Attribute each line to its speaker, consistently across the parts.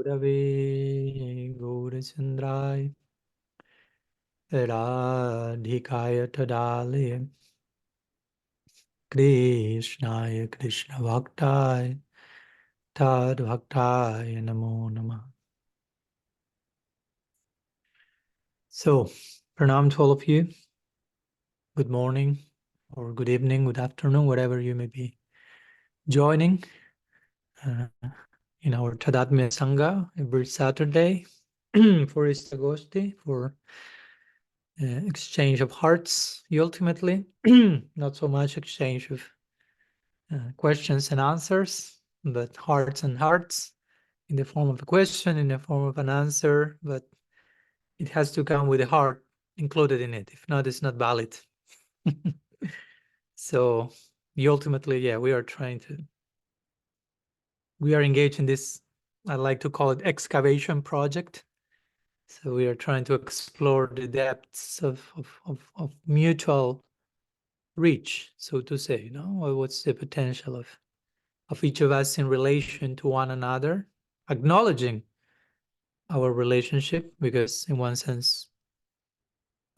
Speaker 1: Gurave Gaurachandrai Radhikaya Tadale Krishnaya Krishna Bhaktai Tad Bhaktai Namo Namah. So, pranam to all of you. Good morning, or good evening, good afternoon, whatever you may be joining in our Tadatmya Sangha every Saturday for Istagosthi, for exchange of hearts, ultimately, not so much exchange of questions and answers, but hearts and hearts in the form of a question, in the form of an answer, but it has to come with a heart included in it. If not, it's not valid. So ultimately, yeah, we are engaged in this, I like to call it excavation project. So we are trying to explore the depths of mutual reach, so to say, you know, what's the potential of each of us in relation to one another, acknowledging our relationship, because in one sense,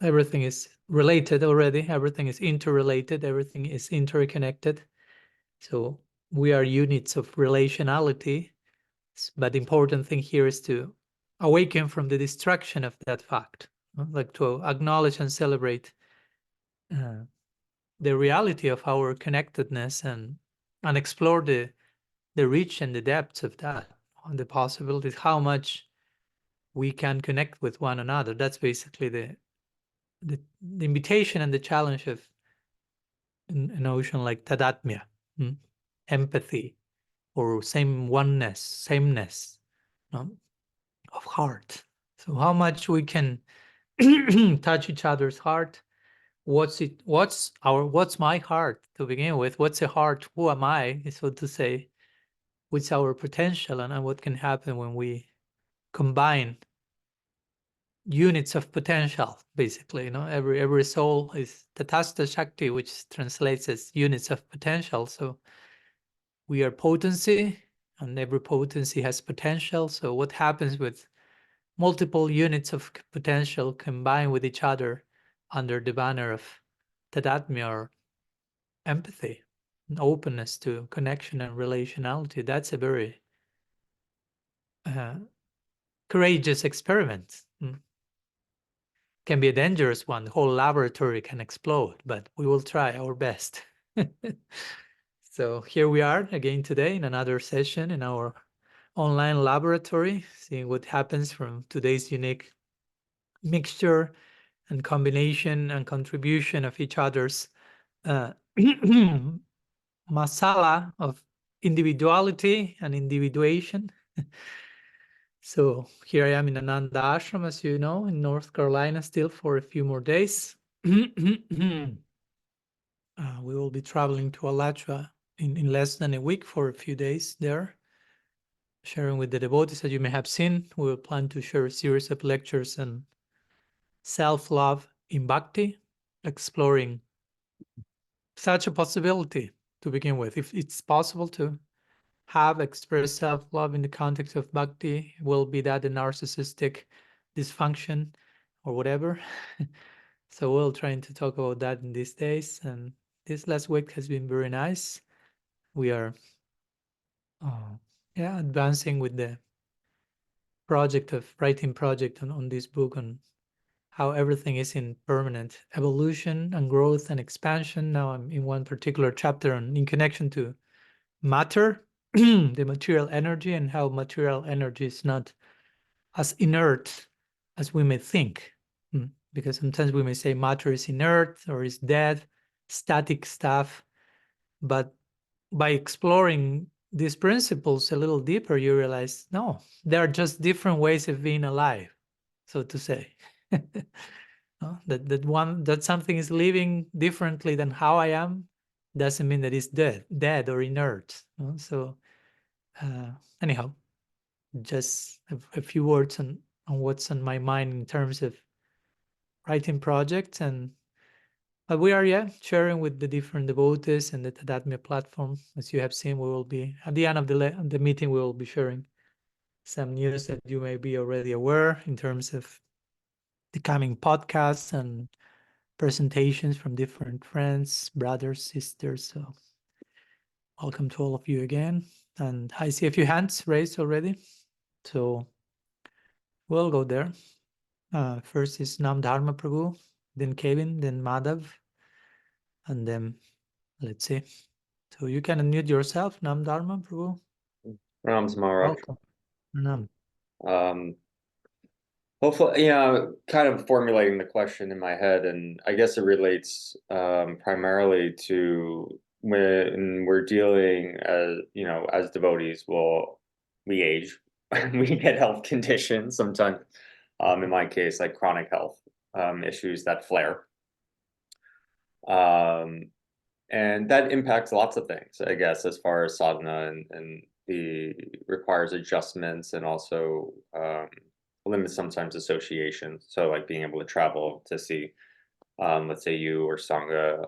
Speaker 1: everything is related already, everything is interrelated, everything is interconnected. So we are units of relationality, but the important thing here is to awaken from the distraction of that fact, like to acknowledge and celebrate the reality of our connectedness and explore the reach and the depths of that, and the possibilities, how much we can connect with one another. That's basically the invitation and the challenge of a notion like Tadatmya, empathy, or same oneness, sameness, no? Of heart. So how much we can touch each other's heart. What's my heart to begin with? What's a heart? Who am I, so to say? What's our potential, and what can happen when we combine units of potential, basically, you know, every soul is Tatasta Shakti, which translates as units of potential. So we are potency, and every potency has potential. So what happens with multiple units of potential combined with each other under the banner of Tadatmya, or empathy, and openness to connection and relationality? That's a very courageous experiment. Can be a dangerous one. The whole laboratory can explode, but we will try our best. So here we are again today in another session in our online laboratory, seeing what happens from today's unique mixture and combination and contribution of each other's masala of individuality and individuation. So here I am in Ananda Ashram, as you know, in North Carolina, still for a few more days. We will be traveling to Alachua in less than a week for a few days there, sharing with the devotees. As you may have seen, we will plan to share a series of lectures on self-love in Bhakti, exploring such a possibility to begin with. If it's possible to have expressed self-love in the context of Bhakti, will be that a narcissistic dysfunction or whatever? So we'll trying to talk about that in these days. And this last week has been very nice. We are advancing with the writing project on this book, on how everything is in permanent evolution and growth and expansion. Now I'm in one particular chapter in connection to matter, the material energy, and how material energy is not as inert as we may think. Because sometimes we may say matter is inert or is dead, static stuff. But by exploring these principles a little deeper, you realize, no, there are just different ways of being alive, so to say. That something is living differently than how I am doesn't mean that it's dead or inert. So anyhow, just a few words on what's on my mind in terms of writing projects. But we are sharing with the different devotees and the Tadatmya platform. As you have seen, we will be at the end of the meeting, we will be sharing some news that you may be already aware in terms of the coming podcasts and presentations from different friends, brothers, sisters. So welcome to all of you again. And I see a few hands raised already. So we'll go there. First is Nam Dharma Prabhu, then Kevin, then Madhav, and then let's see. So you can unmute yourself, Nam Dharma Prabhu.
Speaker 2: Ram Smarak.
Speaker 1: Welcome. Nam.
Speaker 2: Hopefully, kind of formulating the question in my head, and I guess it relates primarily to when we're dealing as devotees. Well, we age, we get health conditions sometimes. In my case, like chronic health issues that flare, and that impacts lots of things, I guess, as far as sadhana and the requires adjustments and also limits sometimes association. So like being able to travel to see, let's say you or Sangha.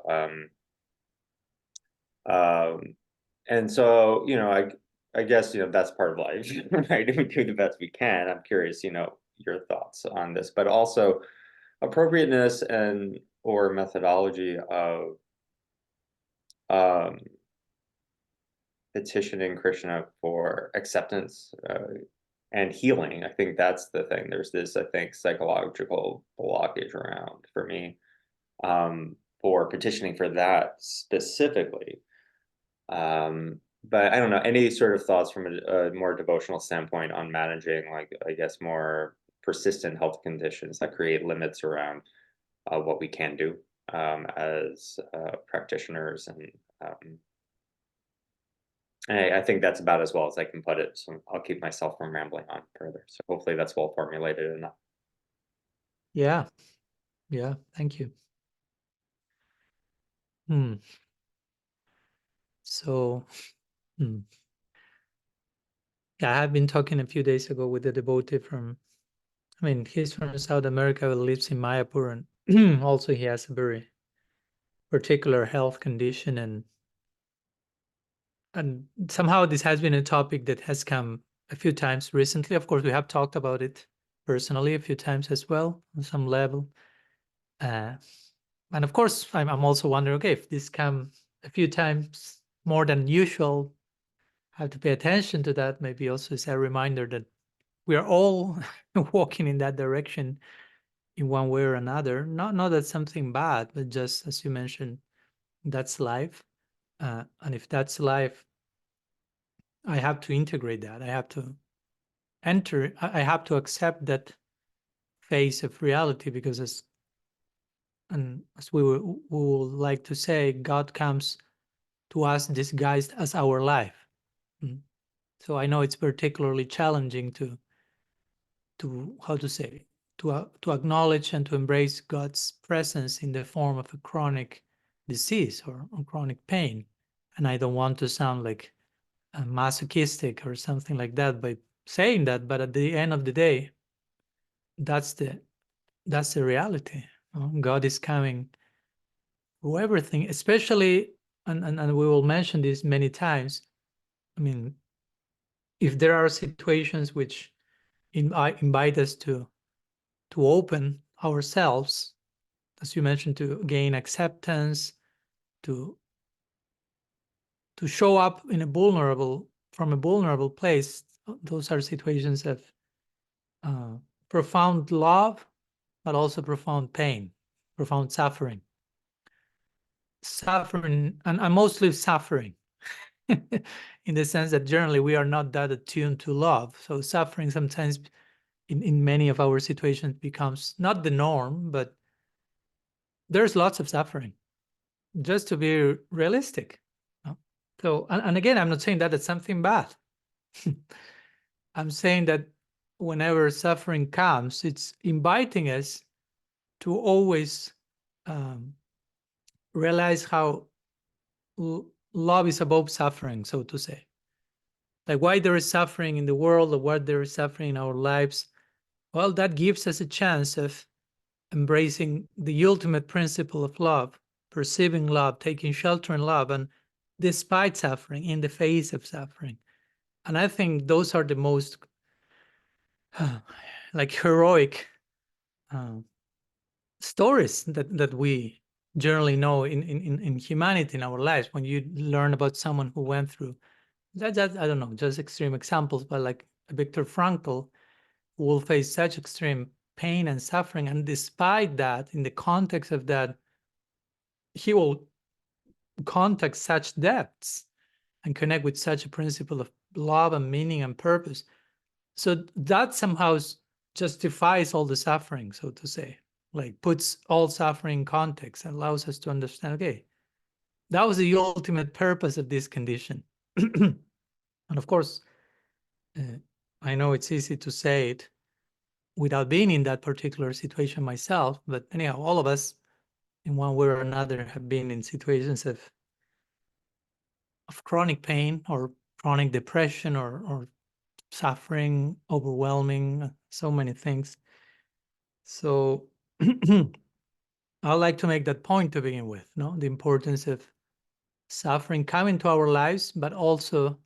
Speaker 2: And so, I guess, that's part of life, right? We do the best we can. I'm curious, your thoughts on this, but also appropriateness and or methodology of petitioning Krishna for acceptance and healing. I think that's the thing. There's this, I think, psychological blockage around for me for petitioning for that specifically. But I don't know, any sort of thoughts from a more devotional standpoint on managing, like, I guess, more persistent health conditions that create limits around what we can do as practitioners. And I think that's about as well as I can put it. So I'll keep myself from rambling on further. So hopefully that's well formulated enough.
Speaker 1: Yeah. Yeah. Thank you. So, yeah, I have been talking a few days ago with a devotee he's from South America, but lives in Mayapur, and also he has a very particular health condition, and somehow this has been a topic that has come a few times recently. Of course, we have talked about it personally a few times as well on some level. And of course, I'm also wondering, okay, if this come a few times more than usual, I have to pay attention to that. Maybe also as a reminder that we are all walking in that direction in one way or another. Not that something bad, but just as you mentioned, that's life. And if that's life, I have to integrate that. I have to I have to accept that phase of reality, because as we would like to say, God comes to us disguised as our life. So I know it's particularly challenging to how to say, to acknowledge and to embrace God's presence in the form of a chronic disease or chronic pain. And I don't want to sound like masochistic or something like that by saying that, but at the end of the day, that's the reality. God is coming through everything, especially, and we will mention this many times. If there are situations which invite us to open ourselves, as you mentioned, to gain acceptance, to show up in from a vulnerable place, those are situations of profound love, but also profound pain, profound suffering, and mostly suffering, in the sense that generally we are not that attuned to love. So suffering sometimes in many of our situations becomes not the norm, but there's lots of suffering, just to be realistic. So, and again, I'm not saying that it's something bad. I'm saying that whenever suffering comes, it's inviting us to always realize how love is above suffering, so to say. Like why there is suffering in the world, or why there is suffering in our lives. Well, that gives us a chance of embracing the ultimate principle of love, perceiving love, taking shelter in love, and despite suffering, in the face of suffering. And I think those are the most like heroic stories that we generally know in humanity, in our lives. When you learn about someone who went through that, I don't know, just extreme examples, but like Viktor Frankl, who will face such extreme pain and suffering, and despite that, in the context of that, he will contact such depths and connect with such a principle of love and meaning and purpose. So that somehow justifies all the suffering, so to say, like puts all suffering in context and allows us to understand, okay, that was the ultimate purpose of this condition. And of course, I know it's easy to say it without being in that particular situation myself, but anyhow, all of us in one way or another have been in situations of chronic pain or chronic depression or suffering, overwhelming, so many things. So I like to make that point to begin with, no? The importance of suffering coming to our lives, but also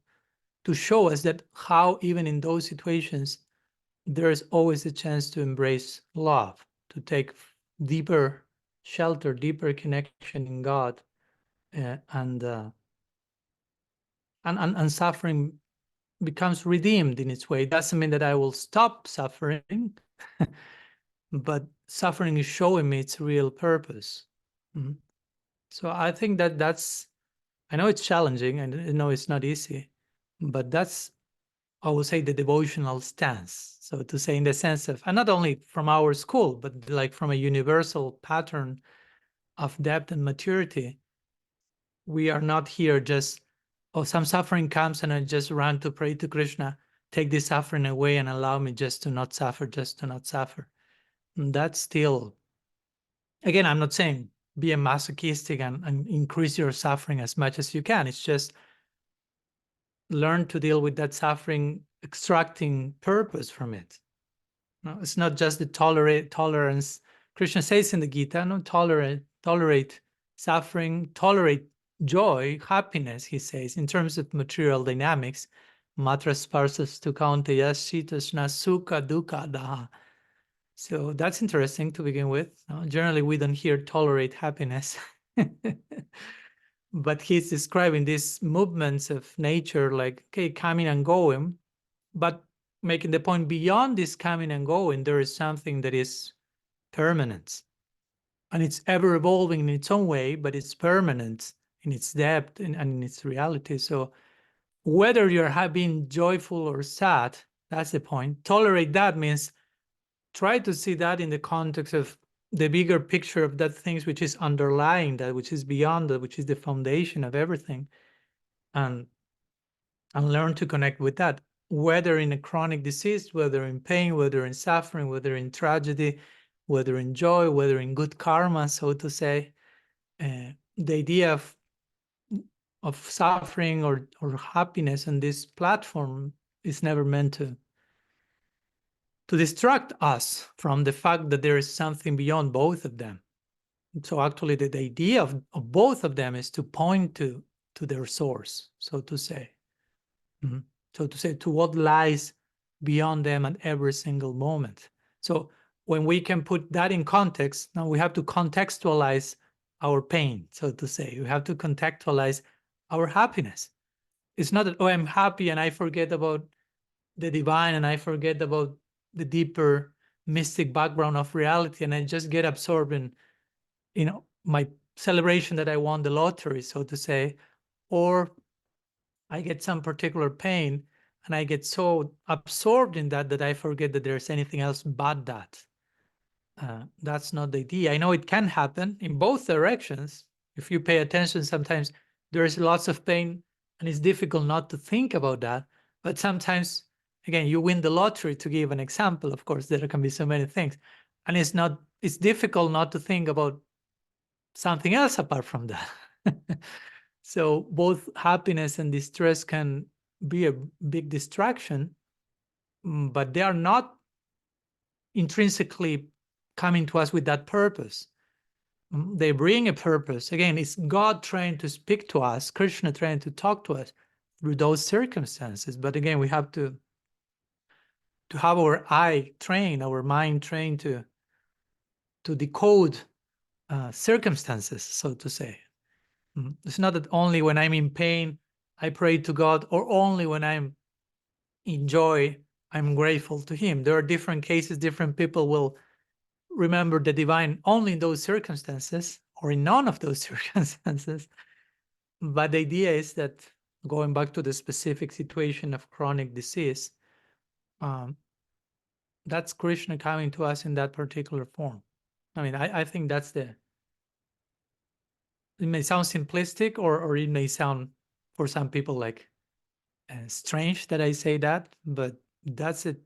Speaker 1: to show us that how even in those situations, there is always a chance to embrace love, to take deeper shelter, deeper connection in God, and suffering becomes redeemed in its way. It doesn't mean that I will stop suffering, but suffering is showing me its real purpose. Mhm. So I think that's, I know it's challenging and I know it's not easy, but that's, I would say, the devotional stance. So to say, in the sense of, and not only from our school, but like from a universal pattern of depth and maturity, we are not here just, oh, some suffering comes and I just run to pray to Krishna, take this suffering away and allow me just to not suffer, just to not suffer. And that's still, again, I'm not saying be a masochistic and increase your suffering as much as you can. It's just learn to deal with that suffering, extracting purpose from it. No, it's not just the tolerance. Krishna says in the Gita, no, tolerate suffering, tolerate joy, happiness, he says, in terms of material dynamics. Matra sparsas tu kaunteya shitasna sukha dukkha daha. So that's interesting to begin with. Generally, we don't hear tolerate happiness. But he's describing these movements of nature, like, okay, coming and going, but making the point beyond this coming and going, there is something that is permanent. And it's ever evolving in its own way, but it's permanent in its depth and in its reality. So whether you're being joyful or sad, that's the point. Tolerate that means try to see that in the context of the bigger picture of that things which is underlying that, which is beyond that, which is the foundation of everything, and learn to connect with that, whether in a chronic disease, whether in pain, whether in suffering, whether in tragedy, whether in joy, whether in good karma, so to say. The idea of suffering or happiness on this platform is never meant to distract us from the fact that there is something beyond both of them. So actually the idea of both of them is to point to their source, so to say. Mm-hmm. So to say, to what lies beyond them at every single moment. So when we can put that in context, now we have to contextualize our pain, so to say. We have to contextualize our happiness. It's not that, oh, I'm happy and I forget about the divine and I forget about the deeper mystic background of reality and I just get absorbed in, my celebration that I won the lottery, so to say, or I get some particular pain and I get so absorbed in that I forget that there's anything else but that. That's not the idea. I know it can happen in both directions. If you pay attention, sometimes there's lots of pain and it's difficult not to think about that. But sometimes, again, you win the lottery, to give an example. Of course, there can be so many things. And it's difficult not to think about something else apart from that. So both happiness and distress can be a big distraction, but they are not intrinsically coming to us with that purpose. They bring a purpose. Again, it's God trying to speak to us, Krishna trying to talk to us through those circumstances. But again, we have to have our eye trained, our mind trained to decode circumstances, so to say. It's not that only when I'm in pain I pray to God, or only when I'm in joy I'm grateful to Him. There are different cases. Different people will remember the divine only in those circumstances, or in none of those circumstances. But the idea is that, going back to the specific situation of chronic disease, that's Krishna coming to us in that particular form. I mean, I think that's it may sound simplistic, or it may sound for some people like strange that I say that, but that's the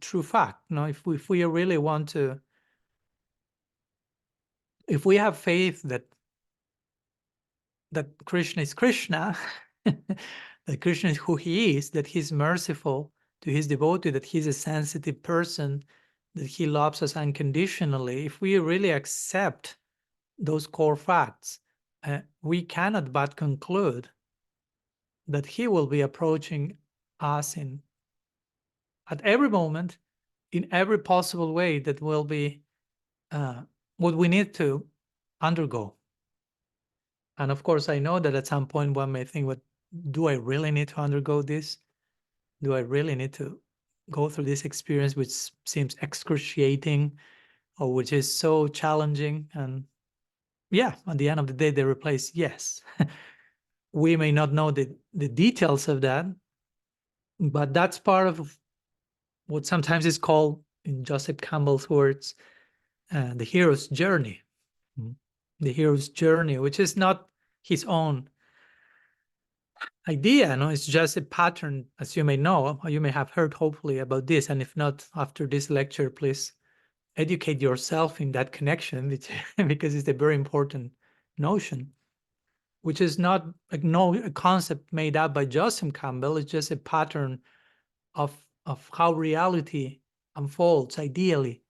Speaker 1: true fact. If we really want to, if we have faith that Krishna is Krishna, that Krishna is who He is, that He's merciful to His devotee, that He's a sensitive person, that He loves us unconditionally, if we really accept those core facts, we cannot but conclude that He will be approaching us at every moment, in every possible way that will be what we need to undergo. And of course, I know that at some point one may think, "What do I really need to undergo this? Do I really need to go through this experience, which seems excruciating, or which is so challenging?" And yeah, at the end of the day, they replace yes. We may not know the details of that, but that's part of what sometimes is called, in Joseph Campbell's words, the hero's journey. The hero's journey, which is not his own idea, it's just a pattern, as you may know, or you may have heard hopefully about this. And if not, after this lecture, please educate yourself in that connection, because it's a very important notion, which is not a concept made up by Joseph Campbell. It's just a pattern of how reality unfolds ideally,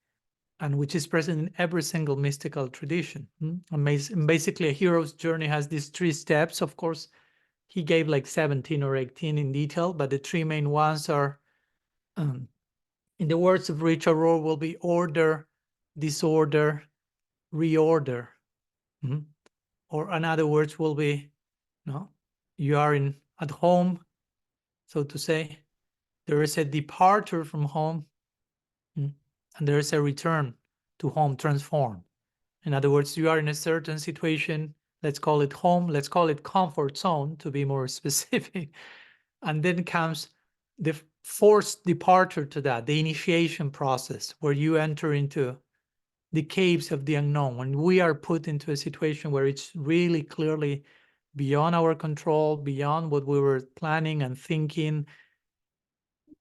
Speaker 1: and which is present in every single mystical tradition. And basically, a hero's journey has these 3 steps. Of course, he gave like 17 or 18 in detail, but the 3 main ones are, in the words of Richard Rohr, will be order, disorder, reorder. Or in other words, will be, you are at home, so to say. There is a departure from home, and there is a return to home transformed. In other words, you are in a certain situation, let's call it home, let's call it comfort zone to be more specific. And then comes the forced departure to that, the initiation process, where you enter into the caves of the unknown, when we are put into a situation where it's really clearly beyond our control, beyond what we were planning and thinking,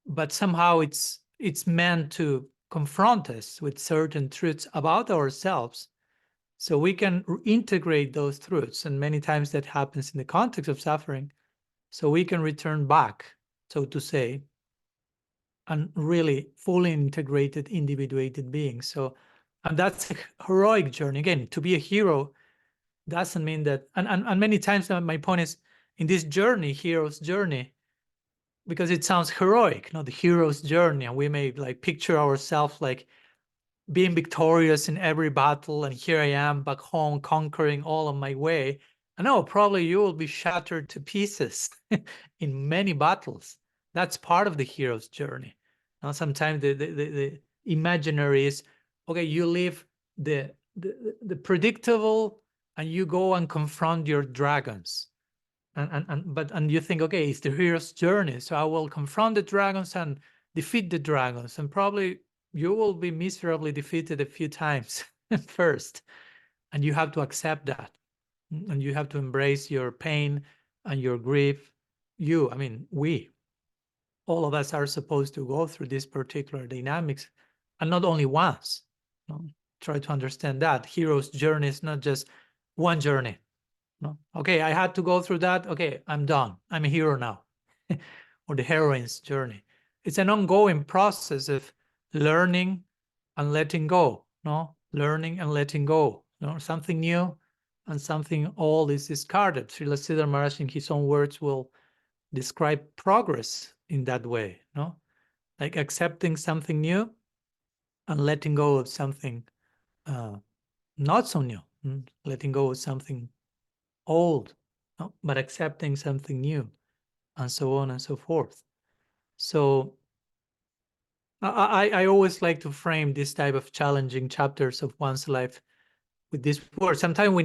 Speaker 1: but somehow it's meant to confront us with certain truths about ourselves, so we can integrate those truths. And many times that happens in the context of suffering, so we can return back, so to say, and really fully integrated, individuated beings. So, and that's a heroic journey. Again, to be a hero doesn't mean that, and many times my point is, in this journey, hero's journey, because it sounds heroic, the hero's journey, and we may like picture ourselves like being victorious in every battle, and here I am back home conquering all on my way. I know probably you will be shattered to pieces in many battles. That's part of the hero's journey. Now, sometimes the imaginary is, okay, you leave the predictable and you go and confront your dragons. And you think, okay, it's the hero's journey, so I will confront the dragons and defeat the dragons, and probably you will be miserably defeated a few times first, and you have to accept that, and you have to embrace your pain and your grief. We, all of us are supposed to go through these particular dynamics, and not only once. Try to understand that hero's journey is not just one journey. Okay, I had to go through that. Okay, I'm done. I'm a hero now. Or the heroine's journey. It's an ongoing process of learning and letting go. Learning and letting go. Something new and something old is discarded. Srila Siddhar Maharaj, in his own words, will describe progress in that way. like accepting something new and letting go of something not so new, letting go of something old, no? But accepting something new, and so on and so forth. So I always like to frame this type of challenging chapters of one's life with this word. Sometimes we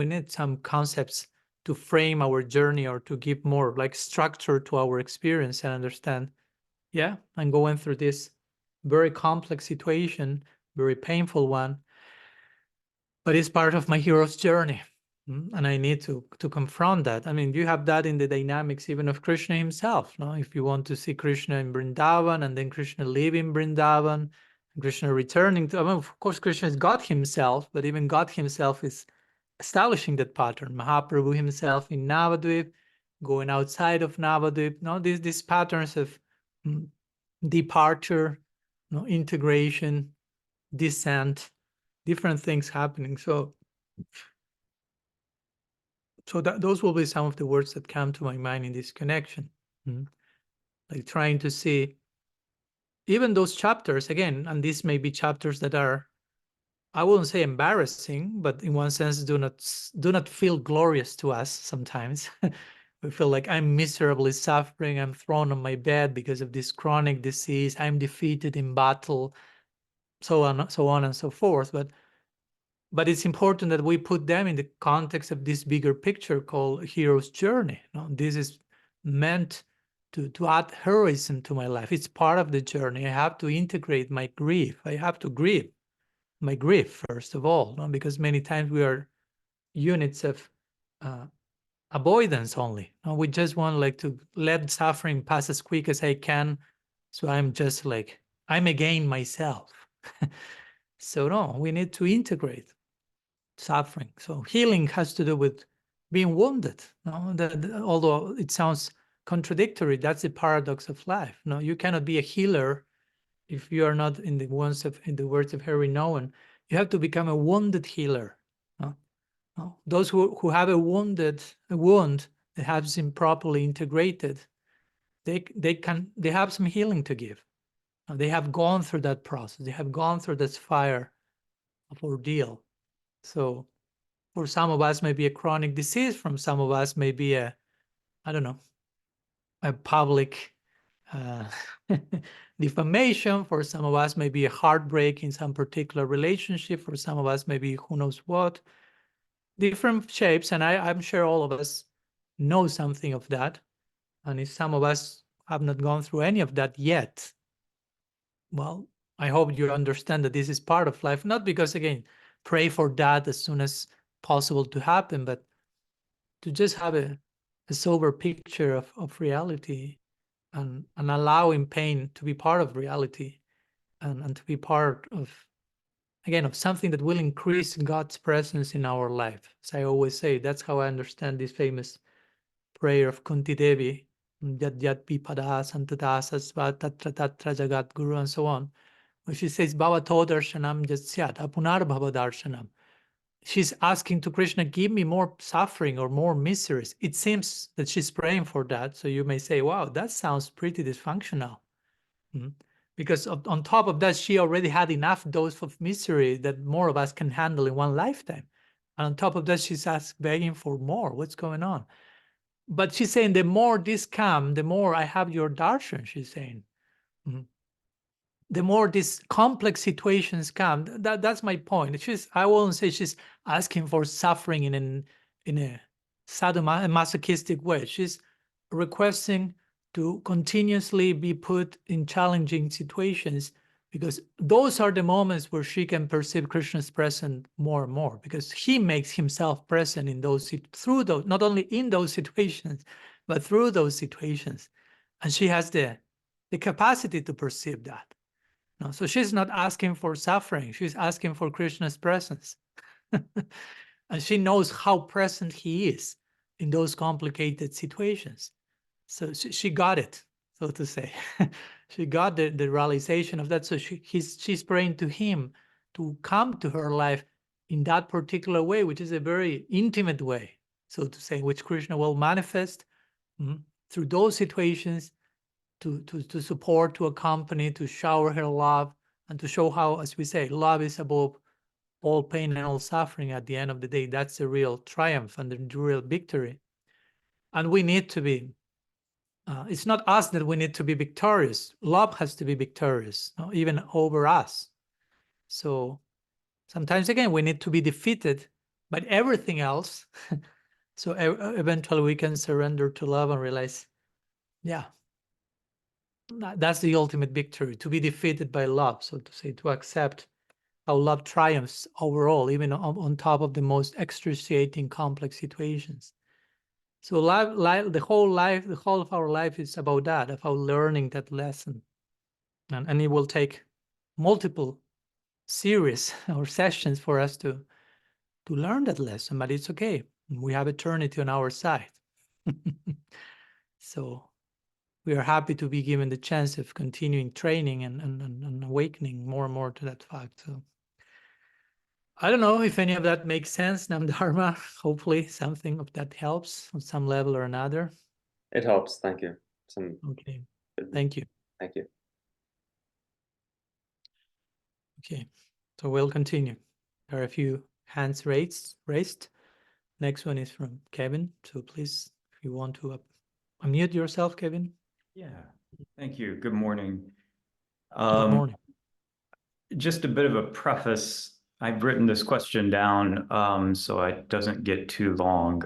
Speaker 1: need some concepts to frame our journey or to give more like structure to our experience and understand, yeah, I'm going through this very complex situation, very painful one, but it's part of my hero's journey. And I need to confront that. I mean, you have that in the dynamics even of Krishna himself. No? If you want to see Krishna in Vrindavan and then Krishna leaving Vrindavan, Krishna returning to, I mean, of course, Krishna is God himself, but even God himself is establishing that pattern. Mahaprabhu himself in Navadvip, going outside of Navadvip. No, these patterns of departure, no, integration, descent, different things happening. So those will be some of the words that come to my mind in this connection. Like trying to see even those chapters again, and these may be chapters that are, I wouldn't say embarrassing, but in one sense do not feel glorious to us sometimes. We feel like I'm miserably suffering, I'm thrown on my bed because of this chronic disease, I'm defeated in battle, so on and so forth. But it's important that we put them in the context of this bigger picture called hero's journey. This is meant to add heroism to my life. It's part of the journey. I have to integrate my grief. I have to grieve my grief, first of all, because many times we are units of avoidance only. We just want like to let suffering pass as quick as I can. So I'm just like, I'm again myself. So no, we need to integrate suffering. So healing has to do with being wounded. Although it sounds contradictory, that's the paradox of life. No, you cannot be a healer if you are not in the words of Harry Nowen. You have to become a wounded healer. Those who have a wound that has been properly integrated, they have some healing to give. They have gone through that process. They have gone through this fire of ordeal. So for some of us, maybe a chronic disease. From some of us, maybe a public defamation. For some of us, maybe a heartbreak in some particular relationship. For some of us, maybe who knows what. Different shapes, and I'm sure all of us know something of that. And if some of us have not gone through any of that yet, well, I hope you understand that this is part of life. Not because, again, pray for that as soon as possible to happen, but to just have a sober picture of reality and allowing pain to be part of reality and to be part of, again, of something that will increase God's presence in our life. As I always say, that's how I understand this famous prayer of Kunti Devi, Yat Yat Pipada Santada Sasva Tatra Tatra Jagat Guru, and so on, where she says, Bhavato Darshanam Jatsyat Apunar Bhava Darshanam. She's asking to Krishna, give me more suffering or more miseries. It seems that she's praying for that. So you may say, wow, that sounds pretty dysfunctional. Because on top of that, she already had enough dose of misery that more of us can handle in one lifetime. And on top of that, she's begging for more. What's going on? But she's saying, the more this come, the more I have your darshan, she's saying. The more these complex situations come, that's my point. I won't say she's asking for suffering in a sadomasochistic way. She's requesting to continuously be put in challenging situations, because those are the moments where she can perceive Krishna's presence more and more, because he makes himself present in through those, not only in those situations, but through those situations. And she has the capacity to perceive that. No, so she's not asking for suffering. She's asking for Krishna's presence. And she knows how present he is in those complicated situations. So she got it, so to say. She got the realization of that. So she's praying to him to come to her life in that particular way, which is a very intimate way, so to say, which Krishna will manifest through those situations to support, to accompany, to shower her love, and to show how, as we say, love is above all pain and all suffering. At the end of the day, that's the real triumph and the real victory. And we need to be, it's not us that we need to be victorious. Love has to be victorious, even over us. So sometimes, again, we need to be defeated by everything else. So eventually we can surrender to love and realize, yeah, that's the ultimate victory, to be defeated by love, so to say, to accept how love triumphs overall, even on top of the most excruciating, complex situations. So the whole of our life is about that, about learning that lesson. And it will take multiple series or sessions for us to learn that lesson, but it's okay. We have eternity on our side. So we are happy to be given the chance of continuing training and awakening more and more to that fact. So I don't know if any of that makes sense, Nam Dharma. Hopefully something of that helps on some level or another.
Speaker 2: It helps. Thank you.
Speaker 1: Okay. Thank you.
Speaker 2: Thank you.
Speaker 1: Okay. So we'll continue. There are a few hands raised. Next one is from Kevin. So please, if you want to unmute yourself, Kevin.
Speaker 3: Yeah, thank you. Good morning.
Speaker 1: Good morning.
Speaker 3: Just a bit of a preface. I've written this question down so it doesn't get too long.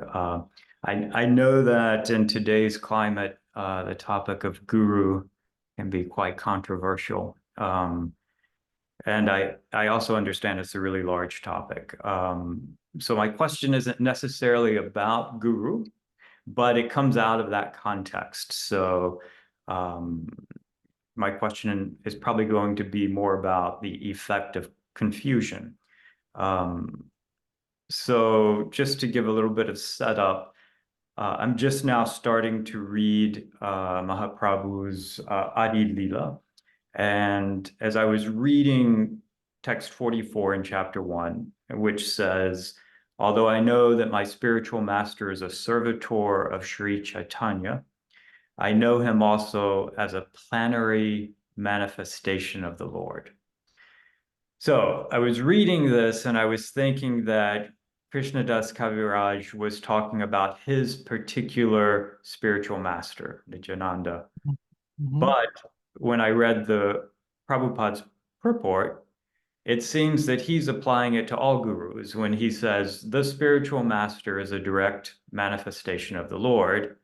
Speaker 3: I know that in today's climate, the topic of guru can be quite controversial. And I also understand it's a really large topic. So my question isn't necessarily about guru, but it comes out of that context. So my question is probably going to be more about the effect of confusion. So just to give a little bit of setup, I'm just now starting to read Mahaprabhu's Adi Lila. And as I was reading text 44 in chapter 1, which says, although I know that my spiritual master is a servitor of Sri Chaitanya, I know him also as a plenary manifestation of the Lord. So I was reading this and I was thinking that Krishnadas Kaviraj was talking about his particular spiritual master, Nityananda.
Speaker 1: Mm-hmm.
Speaker 3: But when I read the Prabhupada's purport, it seems that he's applying it to all gurus when he says the spiritual master is a direct manifestation of the Lord,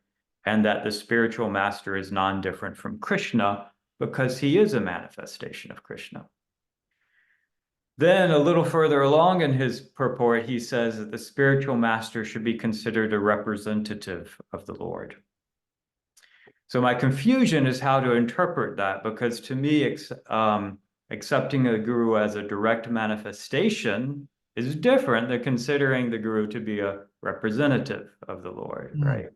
Speaker 3: and that the spiritual master is non-different from Krishna because he is a manifestation of Krishna. Then a little further along in his purport, he says that the spiritual master should be considered a representative of the Lord. So my confusion is how to interpret that, because to me, accepting a guru as a direct manifestation is different than considering the guru to be a representative of the Lord, right?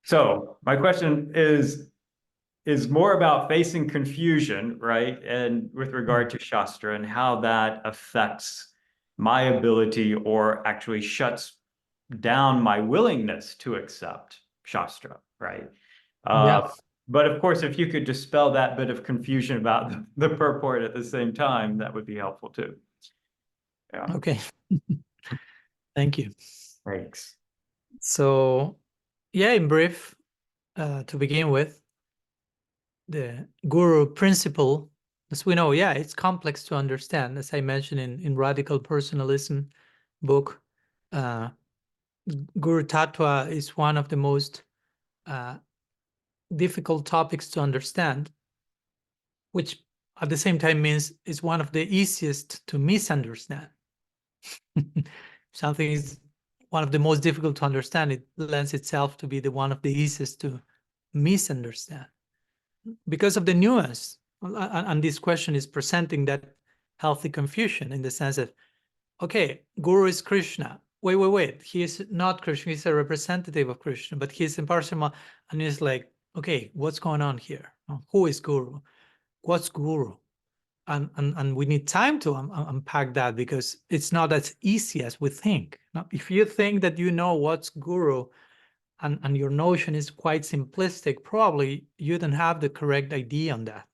Speaker 3: So my question is more about facing confusion, right? And with regard to Shastra and how that affects my ability or actually shuts down my willingness to accept Shastra, right? But of course, if you could dispel that bit of confusion about the purport at the same time, that would be helpful too. Yeah.
Speaker 1: Okay. Thank you.
Speaker 3: Thanks.
Speaker 1: So, yeah, in brief, to begin with, the guru principle, as we know, yeah, it's complex to understand. As I mentioned in Radical Personalism book, Guru Tattva is one of the most difficult topics to understand, which at the same time means it's one of the easiest to misunderstand. Something is one of the most difficult to understand, it lends itself to be one of the easiest to misunderstand because of the nuance. And this question is presenting that healthy confusion in the sense of, okay, Guru is Krishna. Wait. He is not Krishna. He's a representative of Krishna, but he's impartial. And it's like, okay, what's going on here? Who is Guru? What's Guru? And we need time to unpack that, because it's not as easy as we think. Now, if you think that you know what's Guru, and your notion is quite simplistic, probably you don't have the correct idea on that.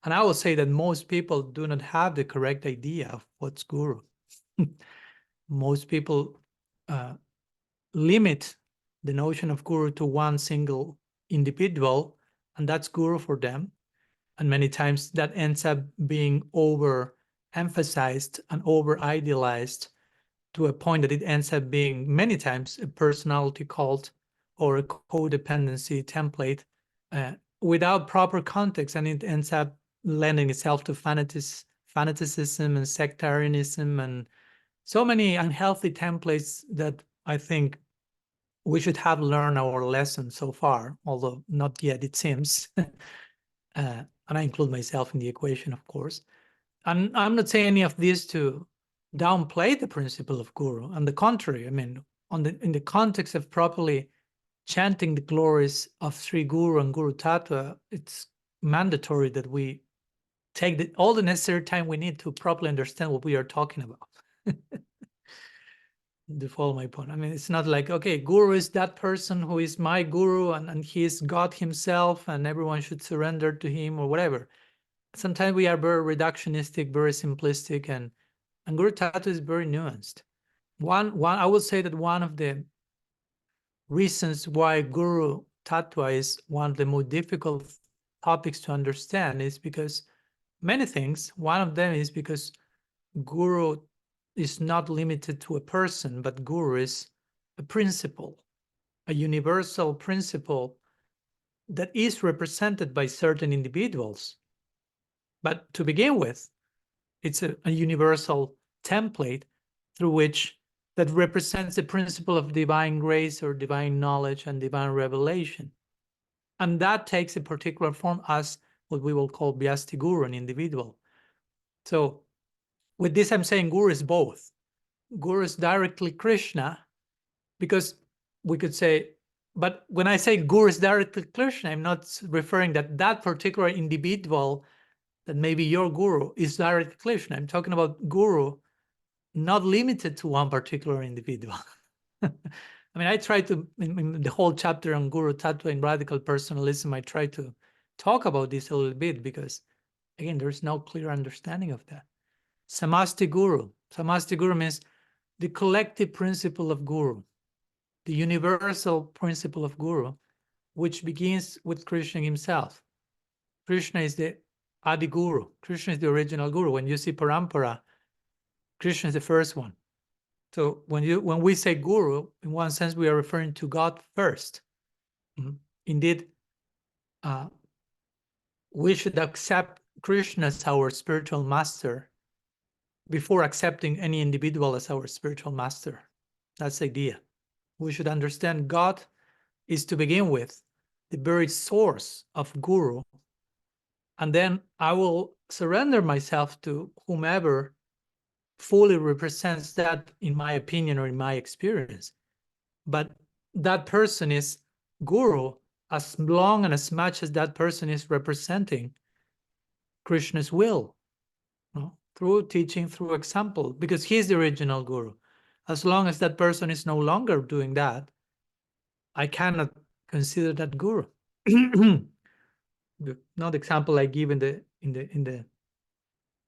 Speaker 1: And I will say that most people do not have the correct idea of what's guru. Most people limit the notion of guru to one single individual, and that's guru for them. And many times that ends up being over-emphasized and over-idealized to a point that it ends up being many times a personality cult or a codependency template without proper context, and it ends up lending itself to fanaticism and sectarianism and so many unhealthy templates that I think we should have learned our lesson so far, although not yet, it seems. And I include myself in the equation, of course. And I'm not saying any of this to downplay the principle of guru. On the contrary, I mean, in the context of properly chanting the glories of Sri Guru and Guru Tattva, it's mandatory that we take all the necessary time we need to properly understand what we are talking about. To follow my point. I mean, it's not like, okay, guru is that person who is my guru and he is God himself and everyone should surrender to him or whatever. Sometimes we are very reductionistic, very simplistic, and Guru Tattva is very nuanced. I would say that one of the reasons why Guru Tattva is one of the most difficult topics to understand is because many things. One of them is because Guru is not limited to a person, but Guru is a principle, a universal principle that is represented by certain individuals. But to begin with, it's a universal template through which that represents the principle of divine grace or divine knowledge and divine revelation. And that takes a particular form as what we will call Vyasti Guru, an individual. So with this, I'm saying Guru is both. Guru is directly Krishna, because we could say, but when I say Guru is directly Krishna, I'm not referring that particular individual that maybe your guru is directly Krishna. I'm talking about guru not limited to one particular individual. I mean, I try to, in the whole chapter on Guru Tattva and radical personalism, I try to talk about this a little bit because, again, there's no clear understanding of that. Samasti Guru. Samasti Guru means the collective principle of Guru, the universal principle of Guru, which begins with Krishna himself. Krishna is the Adi Guru. Krishna is the original Guru. When you see Parampara, Krishna is the first one. So when we say Guru, in one sense, we are referring to God first. Indeed, we should accept Krishna as our spiritual master before accepting any individual as our spiritual master. That's the idea. We should understand God is, to begin with, the very source of Guru. And then I will surrender myself to whomever fully represents that, in my opinion or in my experience. But that person is Guru as long and as much as that person is representing Krishna's will, through teaching, through example, because he's the original Guru. As long as that person is no longer doing that, I cannot consider that Guru. Another example I give in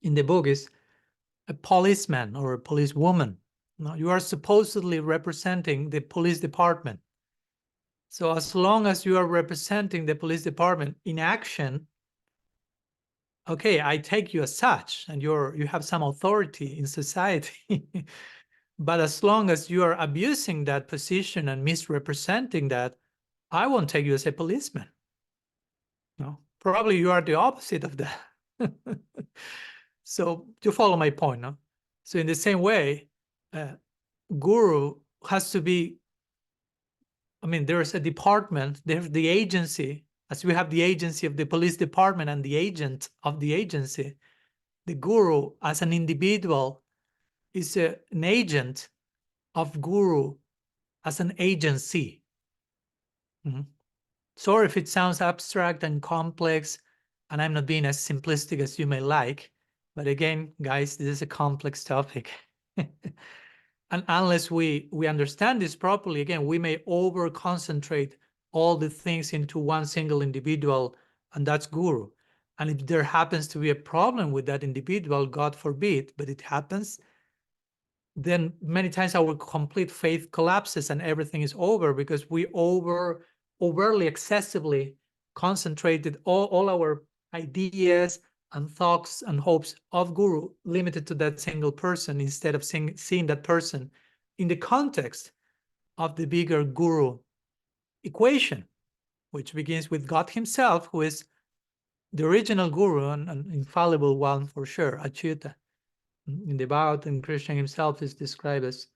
Speaker 1: the book is a policeman or a policewoman. Now, you are supposedly representing the police department. So as long as you are representing the police department in action, okay, I take you as such, and you have some authority in society. But as long as you are abusing that position and misrepresenting that, I won't take you as a policeman. No, probably you are the opposite of that. So you follow my point, no? So in the same way, Guru has to be, I mean, there's a department, there's the agency, as we have the agency of the police department and the agent of the agency. The Guru as an individual is an agent of Guru as an agency. Sorry if it sounds abstract and complex, and I'm not being as simplistic as you may like, but again, guys, this is a complex topic. And unless we understand this properly, again, we may over-concentrate all the things into one single individual, and that's guru. And if there happens to be a problem with that individual, God forbid, but it happens, then many times our complete faith collapses and everything is over because we overly, excessively concentrated all our ideas and thoughts and hopes of guru limited to that single person instead of seeing that person in the context of the bigger guru equation, which begins with God himself, who is the original guru and an infallible one for sure, Achyuta. In the Bhagavad, and Krishna himself is described as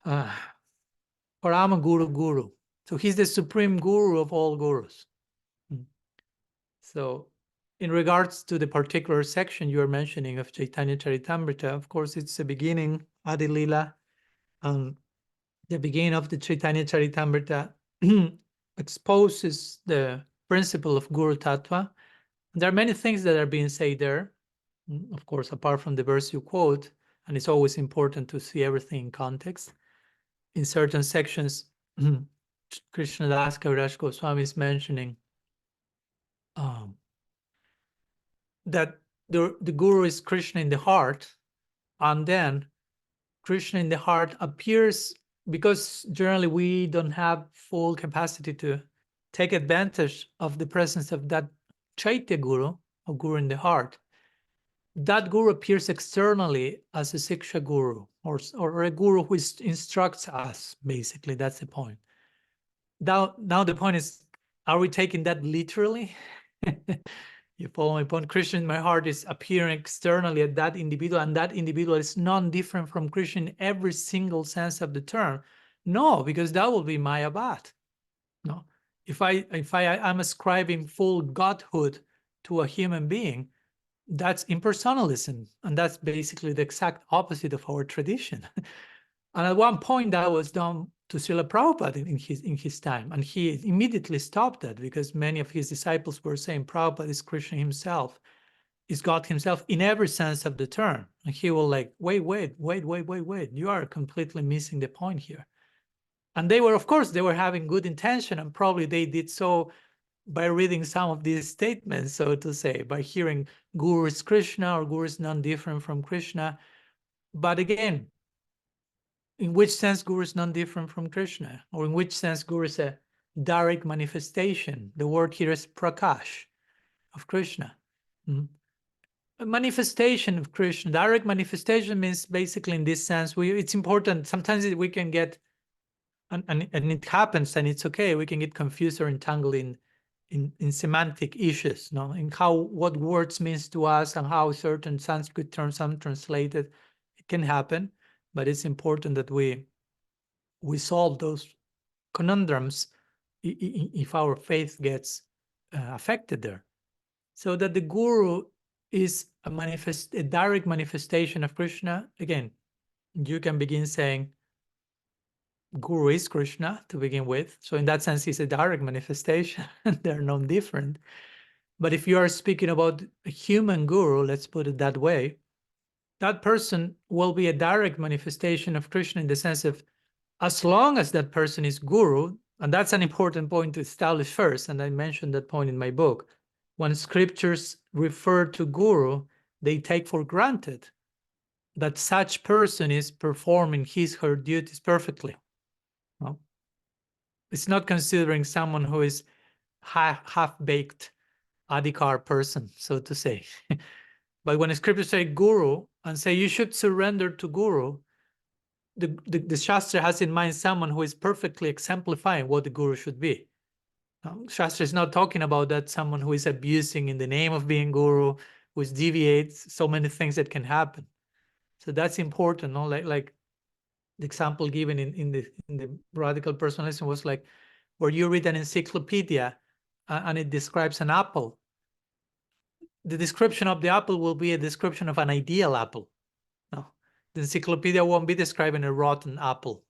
Speaker 1: Parama Guru Guru. So he's the supreme guru of all gurus. So in regards to the particular section you are mentioning of Chaitanya Charitamrita, of course, it's the beginning, Adi Lila, and the beginning of the Chaitanya Charitamrita exposes the principle of Guru Tattva. There are many things that are being said there, of course, apart from the verse you quote, and it's always important to see everything in context. In certain sections, Krishnadas Kaviraj Goswami is mentioning that the guru is Krishna in the heart, and then Krishna in the heart appears, because generally we don't have full capacity to take advantage of the presence of that Chaitya Guru, or Guru in the heart. That guru appears externally as a Siksha Guru, or a guru who instructs us, basically. That's the point. Now the point is, are we taking that literally? You follow my point? Krishna in my heart is appearing externally at that individual, and that individual is non-different from Krishna in every single sense of the term. No, because that will be Mayabhat. No, if I'm ascribing full godhood to a human being, that's impersonalism, and that's basically the exact opposite of our tradition. And at one point that was done to Srila Prabhupada in his time, and he immediately stopped that because many of his disciples were saying Prabhupada is Krishna himself, is God himself in every sense of the term. And he will like, wait, you are completely missing the point here. And they were, of course, they were having good intention, and probably they did so by reading some of these statements, so to say, by hearing Guru is Krishna or Guru is non-different from Krishna. But again, in which sense Guru is non-different from Krishna? Or in which sense Guru is a direct manifestation? The word here is prakash, of Krishna. A manifestation of Krishna. Direct manifestation means basically in this sense, it's important. Sometimes we can get, and it happens, and it's okay, we can get confused or entangled in semantic issues, no? In what words means to us and how certain Sanskrit terms are translated. It can happen, but it's important that we solve those conundrums if our faith gets affected there. So that the guru is a direct manifestation of Krishna. Again, you can begin saying Guru is Krishna to begin with. So in that sense, he's a direct manifestation. They're non-different. But if you are speaking about a human guru, let's put it that way, that person will be a direct manifestation of Krishna in the sense of, as long as that person is guru, and that's an important point to establish first, and I mentioned that point in my book, when scriptures refer to guru, they take for granted that such person is performing his or her duties perfectly. No? It's not considering someone who is half-baked adhikar person, so to say. But when the scriptures say guru and say you should surrender to guru, the Shastra has in mind someone who is perfectly exemplifying what the guru should be. Shastra is not talking about that someone who is abusing in the name of being guru, who deviates, so many things that can happen. So that's important, no? Like the example given in the radical personalism was like, where you read an encyclopedia and it describes an apple. The description of the apple will be a description of an ideal apple. No, the encyclopedia won't be describing a rotten apple.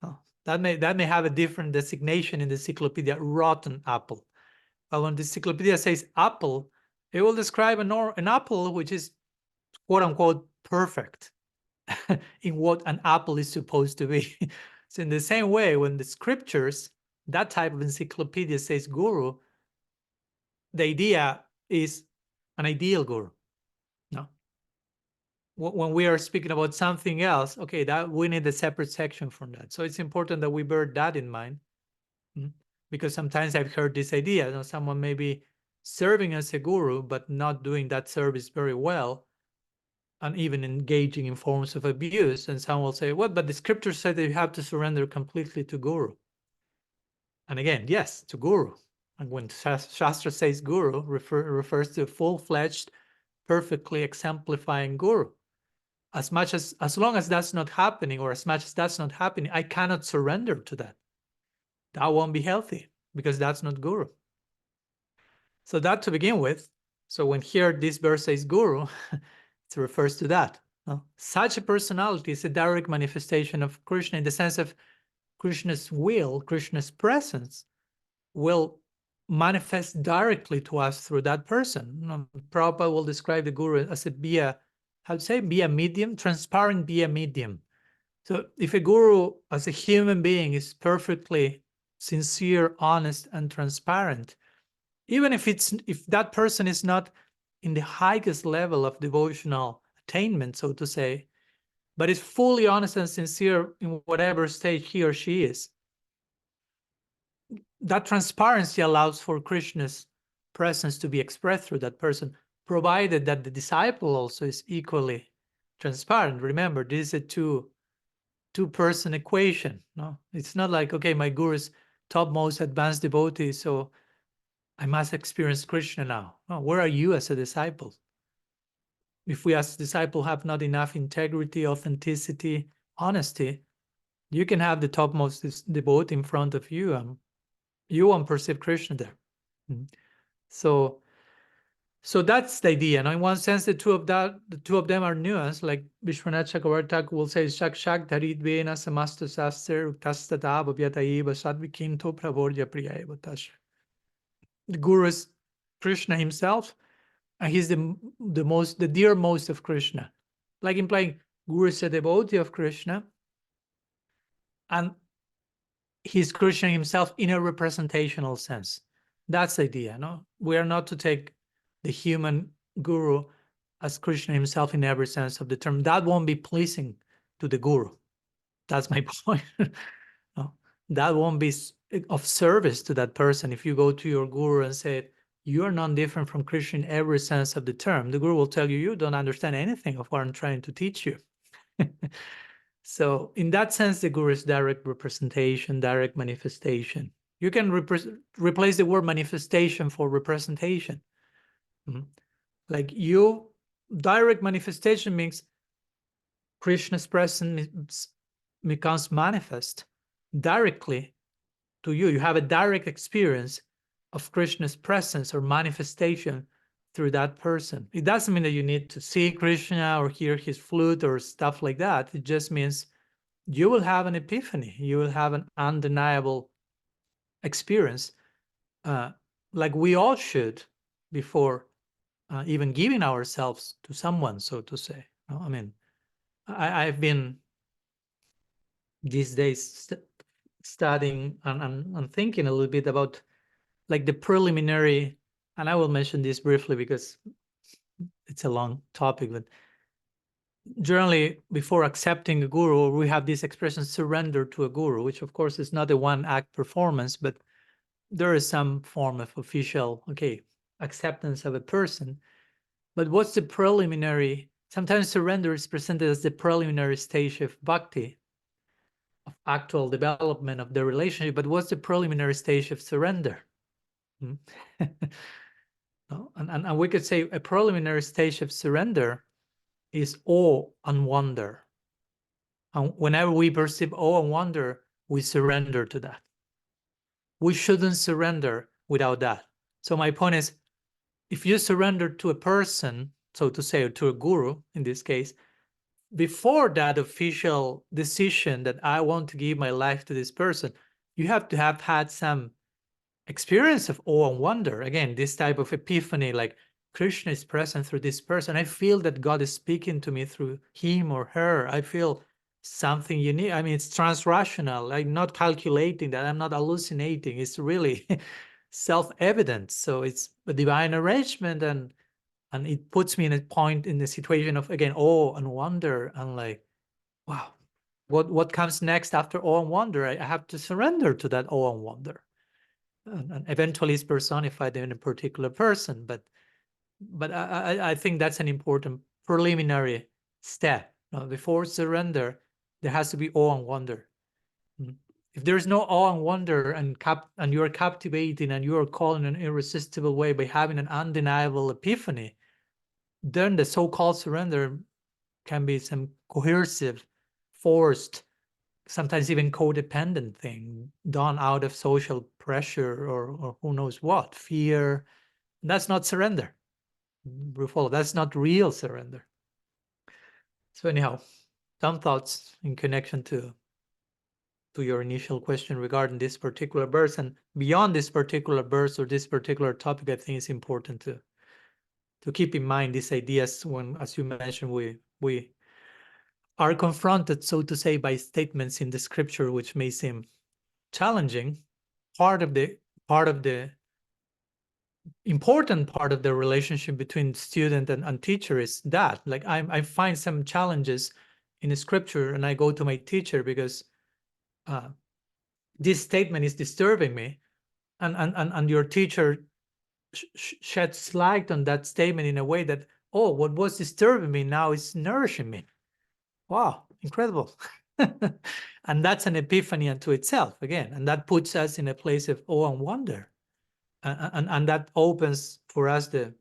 Speaker 1: No, that may have a different designation in the encyclopedia, rotten apple. But when the encyclopedia says apple, it will describe an apple which is quote unquote perfect. in what an apple is supposed to be. So in the same way, when the scriptures, that type of encyclopedia says guru, the idea is an ideal guru. No. When we are speaking about something else, okay, that we need a separate section from that. So it's important that we bear that in mind. Because sometimes I've heard this idea, you know, someone may be serving as a guru, but not doing that service very well, and even engaging in forms of abuse. And someone will say, well, but the scripture said that you have to surrender completely to guru. And again, yes, to guru. And when Shastra says guru, refers to full-fledged, perfectly exemplifying guru. As long as that's not happening, or as much as that's not happening, I cannot surrender to that. That won't be healthy, because that's not guru. So that to begin with. So when here this verse says guru, it refers to that. No? Such a personality is a direct manifestation of Krishna, in the sense of Krishna's will, Krishna's presence will manifest directly to us through that person. You know, Prabhupada will describe the guru as be a medium, transparent, be a medium. So if a guru as a human being is perfectly sincere, honest, and transparent, even if that person is not in the highest level of devotional attainment, so to say, but is fully honest and sincere in whatever stage he or she is, that transparency allows for Krishna's presence to be expressed through that person, provided that the disciple also is equally transparent. Remember, this is a two-person equation. No, it's not like, okay, my guru is topmost advanced devotee, so I must experience Krishna now. No, where are you as a disciple? If we as a disciple have not enough integrity, authenticity, honesty, you can have the topmost devotee in front of you, and you won't perceive Krishna there. So that's the idea. Now, in one sense, the two of them are nuanced. Like Vishwanath Chakravarti will say, "Shak shak dharit vena samasta sastra uktastata bhavyataiva sadvikinto pravorya priyaiva tasha." The guru is Krishna himself, and he's the dearmost of Krishna, like implying guru is a devotee of Krishna, and he's Krishna himself in a representational sense. That's the idea. No, we are not to take the human guru as Krishna himself in every sense of the term. That won't be pleasing to the guru. That's my point. No, that won't be of service to that person. If you go to your guru and say, you are not different from Krishna in every sense of the term, the guru will tell you, you don't understand anything of what I'm trying to teach you. So in that sense, the guru is direct representation, direct manifestation. You can replace the word manifestation for representation. Like direct manifestation means Krishna's presence becomes manifest directly to you. You have a direct experience of Krishna's presence or manifestation through that person. It doesn't mean that you need to see Krishna or hear his flute or stuff like that. It just means you will have an epiphany. You will have an undeniable experience, like we all should, before even giving ourselves to someone, so to say. I mean, I've been these days studying and thinking a little bit about like the preliminary, and I will mention this briefly because it's a long topic, but generally before accepting a guru, we have this expression surrender to a guru, which of course is not a one-act performance, but there is some form of official, acceptance of a person. But what's the preliminary? Sometimes surrender is presented as the preliminary stage of bhakti, of actual development of the relationship. But what's the preliminary stage of surrender? And we could say a preliminary stage of surrender is awe and wonder. And whenever we perceive awe and wonder, we surrender to that. We shouldn't surrender without that. So my point is, if you surrender to a person, so to say, or to a guru in this case, before that official decision that I want to give my life to this person, you have to have had some experience of awe and wonder. Again, this type of epiphany, like Krishna is present through this person. I feel that God is speaking to me through him or her. I feel something unique. I mean, it's transrational. I'm not calculating that. I'm not hallucinating. It's really self-evident. So it's a divine arrangement, and it puts me in a point in the situation of, again, awe and wonder, and like, wow, what comes next after awe and wonder? I have to surrender to that awe and wonder. And eventually it's personified in a particular person, but I think that's an important preliminary step. Before surrender, there has to be awe and wonder. If there's no awe and wonder, and you're captivating, and you're called in an irresistible way by having an undeniable epiphany, then the so-called surrender can be some coercive, forced, sometimes even codependent thing done out of social pressure or who knows what, fear. That's not surrender. That's not real surrender. So anyhow, some thoughts in connection to your initial question regarding this particular verse, and beyond this particular verse or this particular topic. I think it's important to keep in mind these ideas when, as you mentioned, we are confronted, so to say, by statements in the scripture which may seem challenging. Part of the important part of the relationship between student and teacher is that, like, I find some challenges in the scripture, and I go to my teacher because this statement is disturbing me, and your teacher sheds light on that statement in a way that, oh, what was disturbing me now is nourishing me. Wow, incredible. And that's an epiphany unto itself, again, and that puts us in a place of awe and wonder, and that opens for us the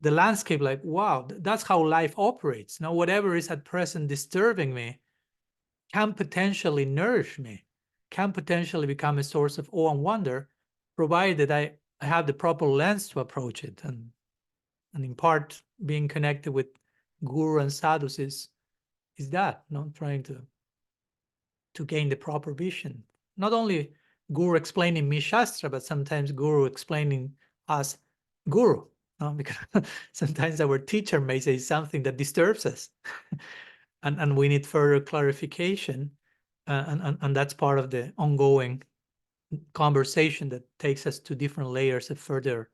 Speaker 1: landscape, like, wow, that's how life operates. Now, whatever is at present disturbing me can potentially nourish me, can potentially become a source of awe and wonder, provided I have the proper lens to approach it. And in part, being connected with guru and sadhus is that, trying to gain the proper vision. Not only guru explaining me Shastra, but sometimes guru explaining us guru. Because sometimes our teacher may say something that disturbs us, and we need further clarification, and that's part of the ongoing conversation that takes us to different layers of further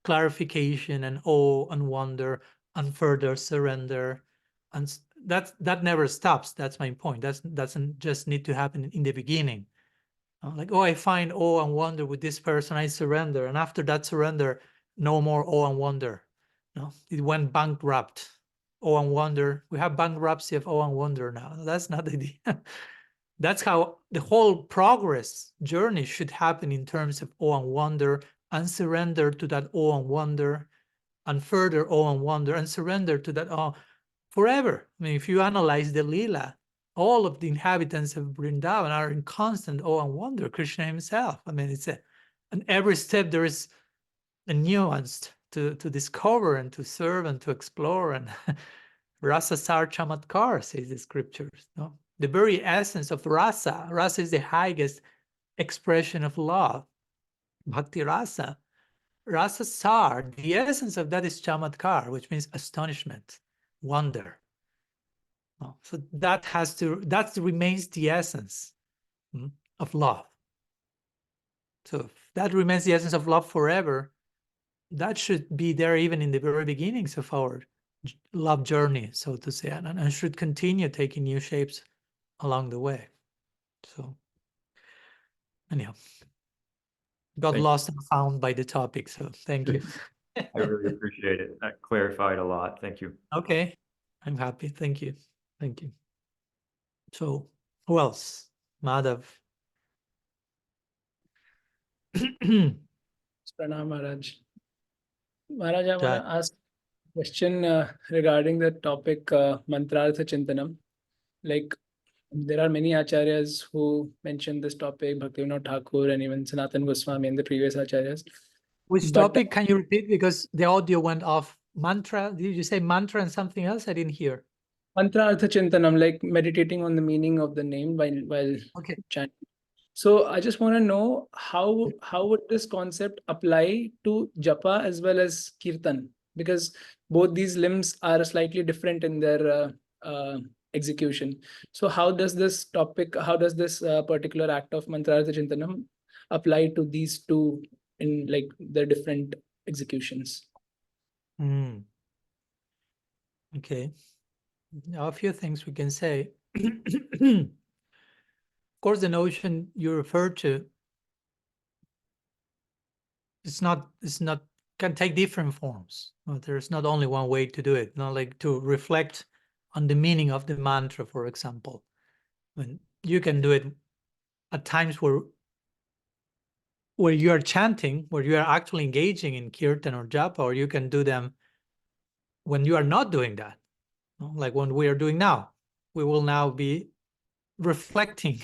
Speaker 1: clarification and awe and wonder and further surrender, and that never stops. That's my point. That doesn't just need to happen in the beginning. Like, oh, I find awe and wonder with this person, I surrender, and after that surrender, no more awe and wonder. No, it went bankrupt. Awe and wonder. We have bankruptcy of awe and wonder now. That's not the idea. That's how the whole progress journey should happen, in terms of awe and wonder, and surrender to that awe and wonder, and further awe and wonder, and surrender to that awe forever. I mean, if you analyze the Leela, all of the inhabitants of Vrindavan are in constant awe and wonder. Krishna himself. I mean, and every step there is a nuance to discover and to serve and to explore. And rasa sar chamatkar, says the scriptures. No, the very essence of rasa. Rasa is the highest expression of love. Bhakti rasa. Rasa sar, the essence of that is chamatkar, which means astonishment, wonder. So that remains the essence of love. So if that remains the essence of love forever, that should be there even in the very beginnings of our love journey, so to say, and should continue taking new shapes along the way. So anyhow, got lost and found by the topic, so thank you.
Speaker 3: I really appreciate it. That clarified a lot. Thank you.
Speaker 1: Okay, I'm happy. Thank you. So who else? Madhav.
Speaker 4: Pranam Maharaj. Maharaj, I want to ask a question regarding the topic Mantrartha Chintanam. Like, there are many acharyas who mentioned this topic, Bhaktivinoda Thakur and even Sanatan Goswami and the previous acharyas.
Speaker 1: Which topic can you repeat? Because the audio went off. Mantra, did you say mantra and something else? I didn't hear.
Speaker 4: Mantrartha Chintanam, like meditating on the meaning of the name while chanting. So I just want to know how would this concept apply to japa as well as kirtan? because both these limbs are slightly different in their execution. So how does this particular act of Mantrartha Chintanam apply to these two in like their different executions?
Speaker 1: Okay. Now, a few things we can say. Of course, the notion you refer to, can take different forms. There's not only one way to do it. Not like to reflect on the meaning of the mantra, for example. When you can do it at times where you are chanting, where you are actually engaging in kirtan or japa, or you can do them when you are not doing that. Like when we are doing now. We will now be reflecting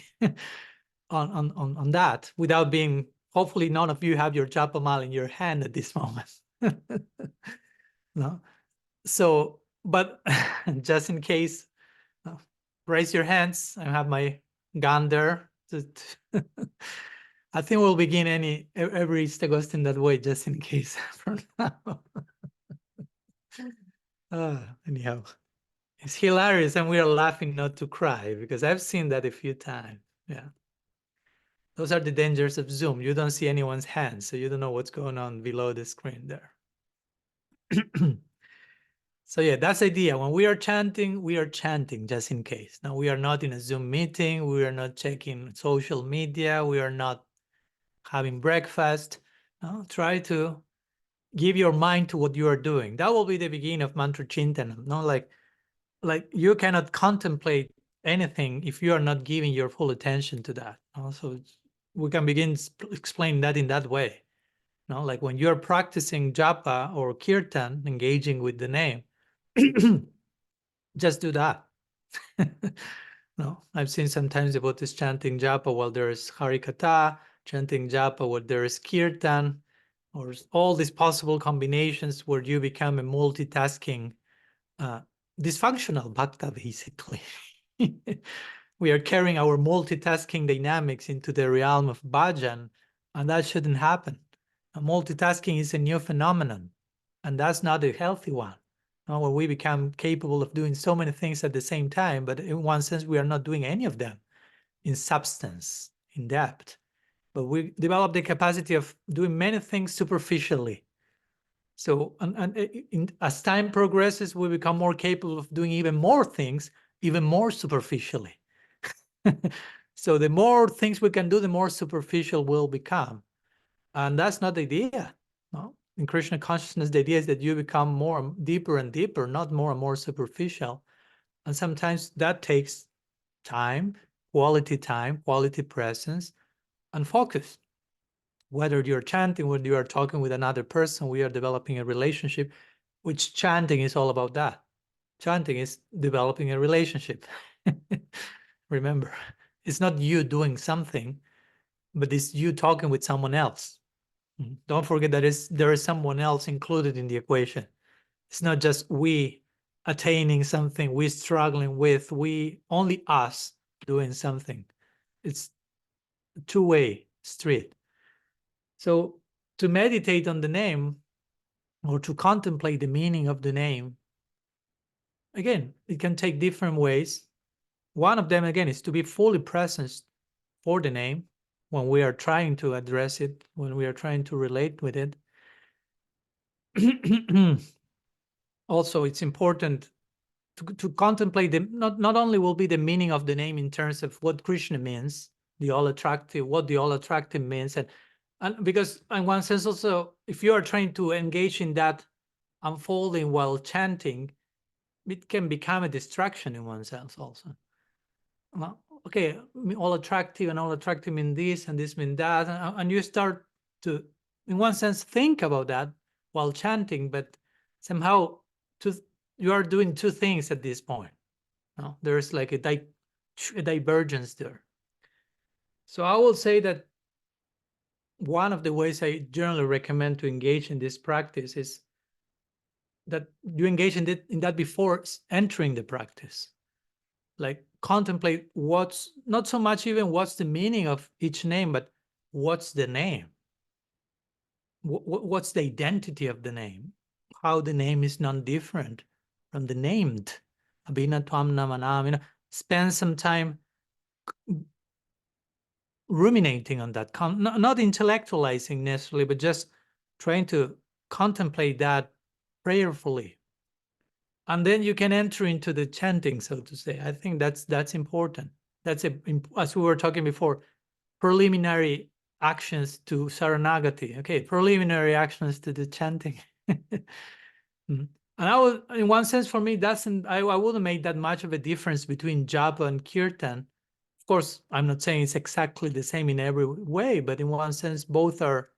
Speaker 1: on that without being, hopefully none of you have your japa mala in your hand at this moment. No, so, but just in case, raise your hands. I have my gun there. I think we'll begin every Istagosthi in that way, just in case for now. Anyhow, it's hilarious, and we are laughing not to cry, because I've seen that a few times. Yeah. Those are the dangers of Zoom. You don't see anyone's hands, so you don't know what's going on below the screen there. So yeah, that's the idea. When we are chanting just in case. Now, we are not in a Zoom meeting. We are not checking social media. We are not having breakfast. No, try to give your mind to what you are doing. That will be the beginning of mantra chintanam. No, like you cannot contemplate anything if you are not giving your full attention to that. So we can begin explaining that in that way. Like when you're practicing japa or kirtan, engaging with the name, just do that. No, I've seen sometimes devotees chanting japa while there is harikatha, chanting japa while there is kirtan, or all these possible combinations where you become a multitasking, dysfunctional bhakta, basically. We are carrying our multitasking dynamics into the realm of bhajan, and that shouldn't happen. Multitasking is a new phenomenon, and that's not a healthy one. Where we become capable of doing so many things at the same time, but in one sense, we are not doing any of them in substance, in depth. But we develop the capacity of doing many things superficially. So as time progresses, we become more capable of doing even more things, even more superficially. So the more things we can do, the more superficial we'll become. And that's not the idea. No? In Krishna consciousness, the idea is that you become more deeper and deeper, not more and more superficial. And sometimes that takes time, quality presence, and focus. Whether you're chanting, whether you are talking with another person, we are developing a relationship, which chanting is all about that. Chanting is developing a relationship. Remember, it's not you doing something, but it's you talking with someone else. Don't forget that there is someone else included in the equation. It's not just we attaining something, we struggling with, only us doing something. It's a two-way street. So to meditate on the name or to contemplate the meaning of the name, again, it can take different ways. One of them, again, is to be fully present for the name when we are trying to address it, when we are trying to relate with it. Also, it's important to contemplate not only will be the meaning of the name in terms of what Krishna means, what the all attractive means, and because in one sense also, if you are trying to engage in that unfolding while chanting, it can become a distraction in one sense also. Okay, all attractive and all attractive mean this and this mean that, and you start to, in one sense, think about that while chanting, but somehow you are doing two things at this point. There's like a divergence there. So I will say that one of the ways I generally recommend to engage in this practice is that you engage in that before entering the practice. Like contemplate what's not so much even what's the meaning of each name, but what's the name? What's the identity of the name? how the name is non-different from the named. Abhina Tvam Namanam. Spend some time ruminating on that, not intellectualizing necessarily, but just trying to contemplate that prayerfully. And then you can enter into the chanting, so to say. I think that's important. That's as we were talking before, preliminary actions to Saranagati. Okay, preliminary actions to the chanting. And I would, in one sense, for me, I wouldn't make that much of a difference between japa and kirtan. Of course, I'm not saying it's exactly the same in every way, but in one sense, both are,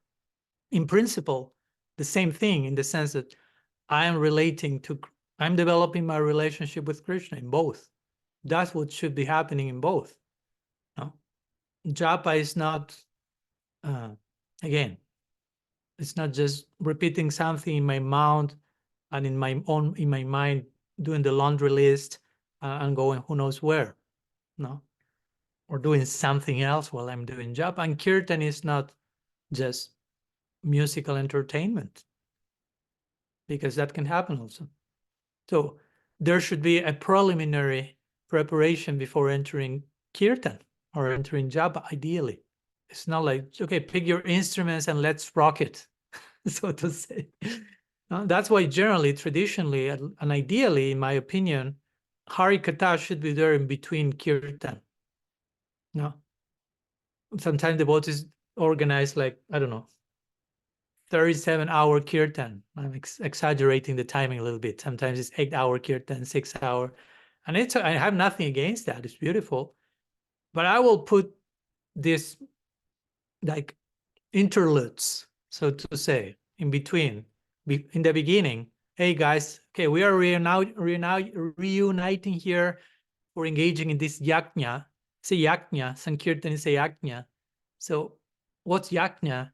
Speaker 1: in principle, the same thing, in the sense that I'm developing my relationship with Krishna in both. That's what should be happening in both. No? Japa is not, again, it's not just repeating something in my mouth and in my mind, doing the laundry list and going who knows where, no? Or doing something else while I'm doing japa. And kirtan is not just musical entertainment, because that can happen also. So there should be a preliminary preparation before entering kirtan or entering japa, ideally. It's not like, okay, pick your instruments and let's rock it, so to say. That's why generally, traditionally, and ideally, in my opinion, Hari Katha should be there in between kirtan. No. Sometimes the devotees organize, like, I don't know, 37-hour kirtan. I'm exaggerating the timing a little bit. Sometimes it's 8-hour kirtan, 6-hour. And I have nothing against that. It's beautiful. But I will put this like interludes, so to say, in between. In the beginning, hey guys, okay, we are reuniting here. We're engaging in this yajna. Say yajna, Sankirtan is a yajna. So what's yajna?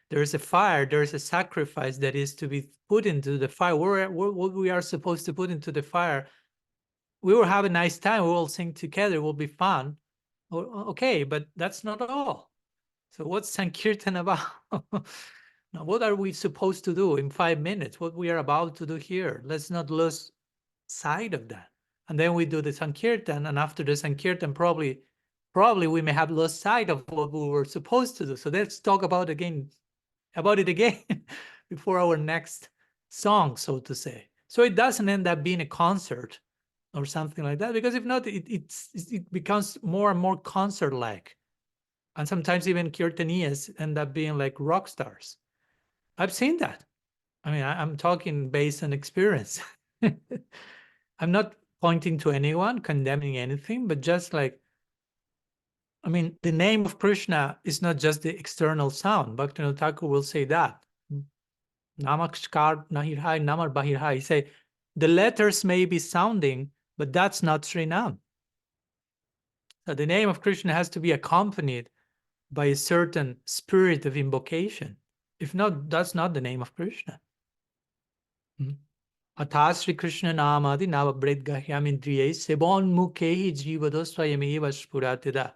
Speaker 1: There's a fire, there's a sacrifice that is to be put into the fire. What we are supposed to put into the fire. We will have a nice time, we will sing together, it will be fun. Okay, but that's not all. So what's Sankirtan about? Now, what are we supposed to do in 5 minutes? What we are about to do here? Let's not lose sight of that. And then we do the Sankirtan, and after the Sankirtan, probably we may have lost sight of what we were supposed to do. So let's talk about it again before our next song, so to say. So it doesn't end up being a concert or something like that, because if not, it becomes more and more concert-like. And sometimes even kirtaniyas end up being like rock stars. I've seen that. I mean, I'm talking based on experience. I'm not pointing to anyone, condemning anything, but just like, I mean, the name of Krishna is not just the external sound. Bhaktivinoda Thakur will say that. Namaskar Nahirhai, Namar Bahirhai. He say, the letters may be sounding, but that's not Srinam. So the name of Krishna has to be accompanied by a certain spirit of invocation. If not, that's not the name of Krishna. Atasri Krishna Namadi Navabred Gahyamindriye Sebon Mukhehi Jivadoswayameva Spuratida,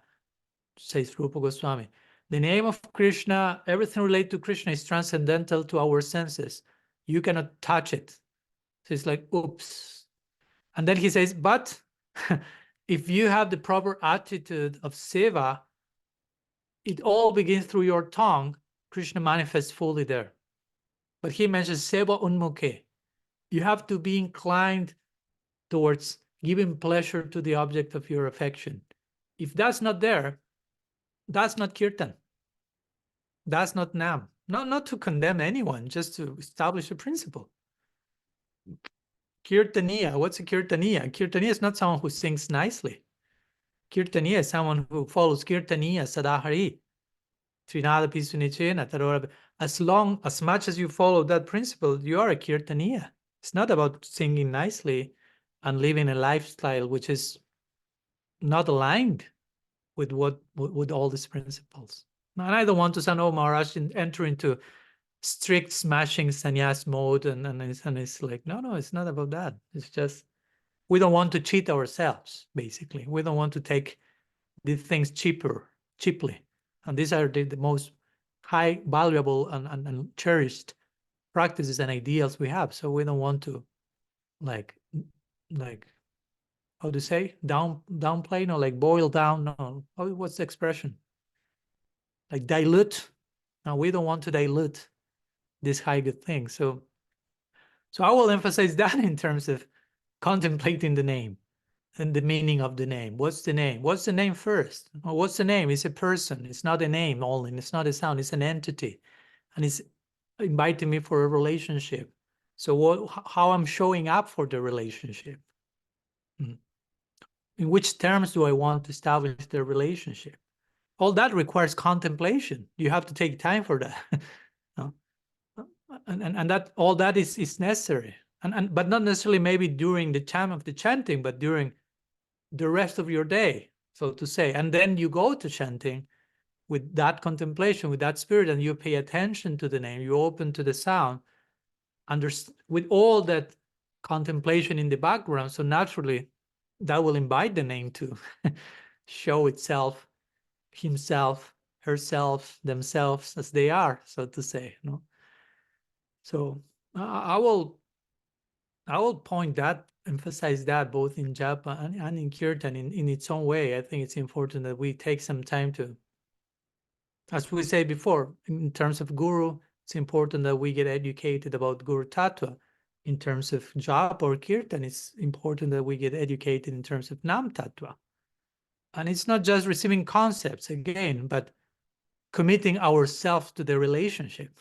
Speaker 1: says Rupa Goswami. The name of Krishna, everything related to Krishna is transcendental to our senses. You cannot touch it. So it's like, oops. And then he says, but if you have the proper attitude of seva, it all begins through your tongue. Krishna manifests fully there. But he mentions seva unmukhe. You have to be inclined towards giving pleasure to the object of your affection. If that's not there, that's not kirtan. That's not nam. Not to condemn anyone, just to establish a principle. Kirtaniya, what's a kirtaniya? Kirtaniya is not someone who sings nicely. Kirtaniya is someone who follows kirtaniya sadahari. As much as you follow that principle, you are a kirtaniya. It's not about singing nicely and living a lifestyle which is not aligned with all these principles. And I don't want to sound, oh, Maharaj, enter into strict smashing sannyas mode, and it's like, no, it's not about that. It's just, we don't want to cheat ourselves, basically. We don't want to take these things cheaply. And these are the most high, valuable, and cherished practices and ideals we have. So we don't want to like how to say, downplay, no, like boil down, no, what's the expression? Like dilute. No, we don't want to dilute this high good thing. So I will emphasize that in terms of contemplating the name and the meaning of the name. What's the name? What's the name first? Well, what's the name? It's a person. It's not a name only. It's not a sound. It's an entity. And it's inviting me for a relationship. So how I'm showing up for the relationship? In which terms do I want to establish the relationship? All that requires contemplation. You have to take time for that. No? And that all that is necessary. But not necessarily maybe during the time of the chanting, but during the rest of your day, so to say. And then you go to chanting with that contemplation, with that spirit, and you pay attention to the name, you open to the sound, with all that contemplation in the background. So naturally, that will invite the name to show itself, himself, herself, themselves as they are, so to say. No? So I will point that, emphasize that both in japa and in kirtan in its own way. I think it's important that we take some time to, as we said before, in terms of guru, it's important that we get educated about Guru Tattva. In terms of japa or kirtan, it's important that we get educated in terms of Nam Tattva. And it's not just receiving concepts again, but committing ourselves to the relationship.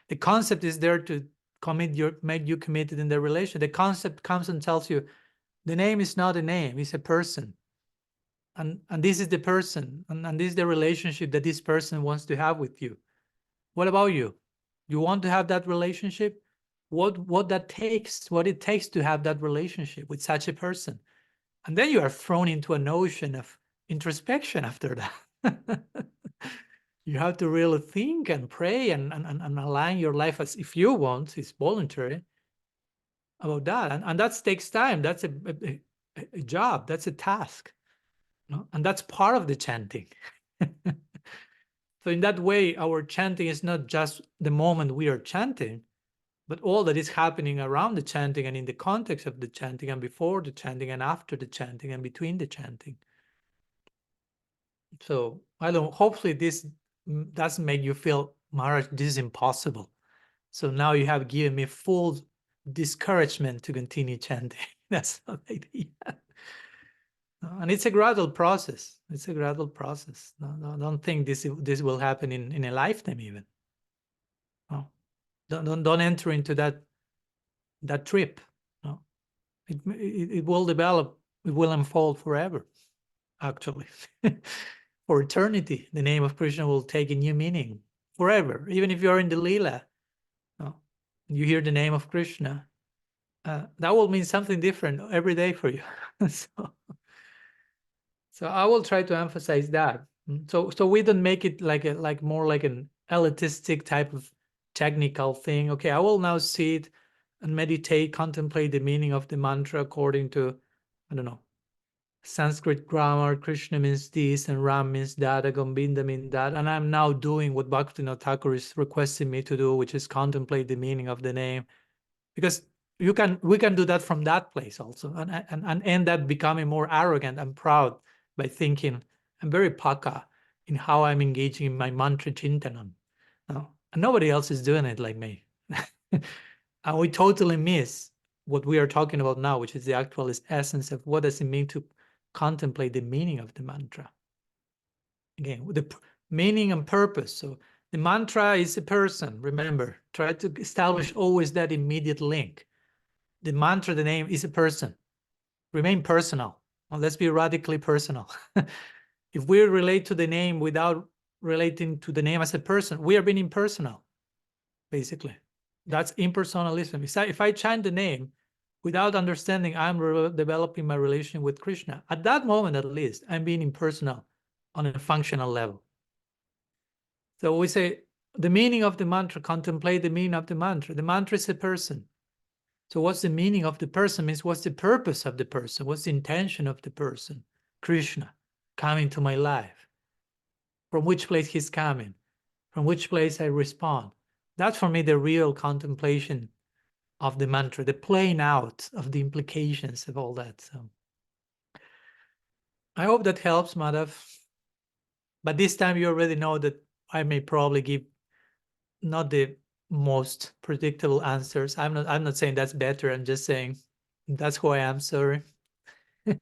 Speaker 1: The concept is there to make you committed in the relation. The concept comes and tells you the name is not a name, it's a person. And this is the person, and this is the relationship that this person wants to have with you. What about you? You want to have that relationship? What it takes to have that relationship with such a person. And then you are thrown into a notion of introspection after that. You have to really think and pray and align your life as if you want, it's voluntary, about that. And that takes time. That's a job. That's a task. No? And that's part of the chanting. So in that way, our chanting is not just the moment we are chanting, but all that is happening around the chanting and in the context of the chanting and before the chanting and after the chanting and between the chanting. So hopefully this doesn't make you feel, Maharaj, this is impossible. So now you have given me full discouragement to continue chanting. That's not the idea. And it's a gradual process. It's a gradual process. No, don't think this will happen in a lifetime even. No. Don't enter into that trip. No. It will develop, it will unfold forever, actually. For eternity, the name of Krishna will take a new meaning forever. Even if you're in the Leela, no, you hear the name of Krishna, that will mean something different every day for you. So I will try to emphasize that. So we don't make it like more like an elitistic type of technical thing. Okay, I will now sit and meditate, contemplate the meaning of the mantra according to, I don't know, Sanskrit grammar. Krishna means this and Ram means that, Govinda means that, and I'm now doing what Bhaktivinoda Thakur is requesting me to do, which is contemplate the meaning of the name. Because we can do that from that place also, and end up becoming more arrogant and proud by thinking I'm very paka in how I'm engaging in my mantra chintanam. No? And nobody else is doing it like me. And we totally miss what we are talking about now, which is the actual essence of what does it mean to contemplate the meaning of the mantra. Again, the meaning and purpose. So the mantra is a person, remember. Try to establish always that immediate link. The mantra, the name, is a person. Remain personal. Well, let's be radically personal. If we relate to the name without relating to the name as a person, we are being impersonal, basically. That's impersonalism. If I chant the name without understanding I'm developing my relation with Krishna, at that moment at least, I'm being impersonal on a functional level. So we say the meaning of the mantra, contemplate the meaning of the mantra. The mantra is a person. So what's the meaning of the person means what's the purpose of the person? What's the intention of the person? Krishna coming to my life. From which place he's coming? From which place I respond? That's for me the real contemplation of the mantra, the playing out of the implications of all that. So I hope that helps, Madhav. But this time you already know that I may probably give not the most predictable answers. I'm not saying that's better. I'm just saying that's who I am. Sorry.
Speaker 4: Thank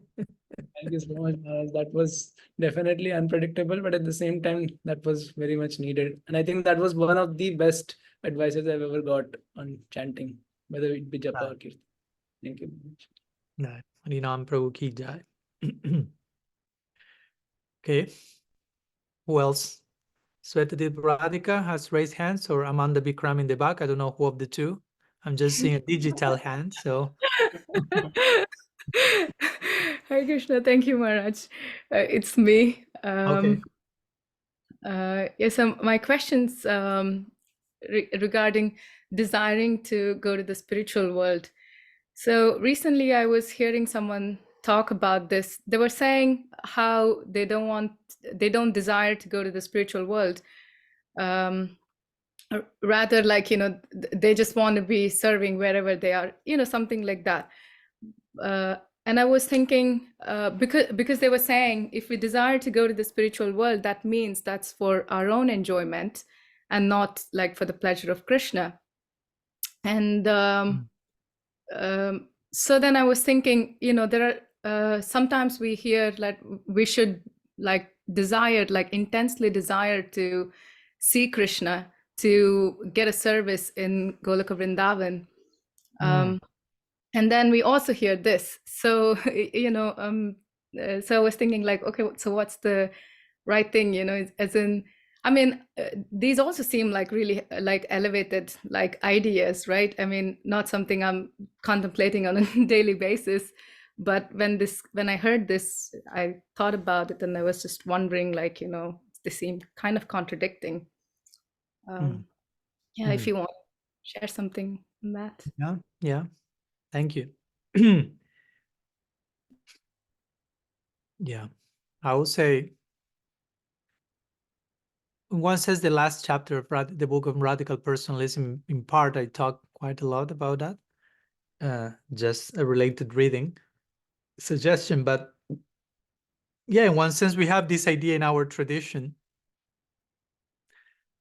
Speaker 4: you so much, Maharaj. That was definitely unpredictable, but at the same time, that was very much needed. And I think that was one of the best advices I've ever got on chanting, whether it be japa or kirtan. Thank you very much.
Speaker 1: No, Harinam Prabhu ki jai. Okay. Who else? Swetadip Radhika has raised hands, or Amanda Bikram in the back. I don't know who of the two. I'm just seeing a digital hand. So
Speaker 5: Hare Krishna, thank you, Maharaj. It's me.
Speaker 1: okay.
Speaker 5: Yes, my questions regarding desiring to go to the spiritual world. So recently I was hearing someone talk about this. They were saying how they don't desire to go to the spiritual world. Rather, like, they just want to be serving wherever they are, something like that. And I was thinking, because they were saying, if we desire to go to the spiritual world, that means that's for our own enjoyment and not like for the pleasure of Krishna. And so then I was thinking, there are sometimes we hear like we should like intensely desire to see Krishna, to get a service in Goloka Vrindavan. And then we also hear this. So, so I was thinking like, okay, so what's the right thing, as in, I mean, these also seem like really like elevated like ideas, right? I mean, not something I'm contemplating on a daily basis. But when I heard this, I thought about it and I was just wondering, like, they seem kind of contradicting. Yeah, if you want to share something on that.
Speaker 1: Yeah. Thank you. Yeah, I would say, one says the last chapter of the book of Radical Personalism, in part, I talk quite a lot about that. Just a related reading suggestion. But yeah, in one sense, we have this idea in our tradition,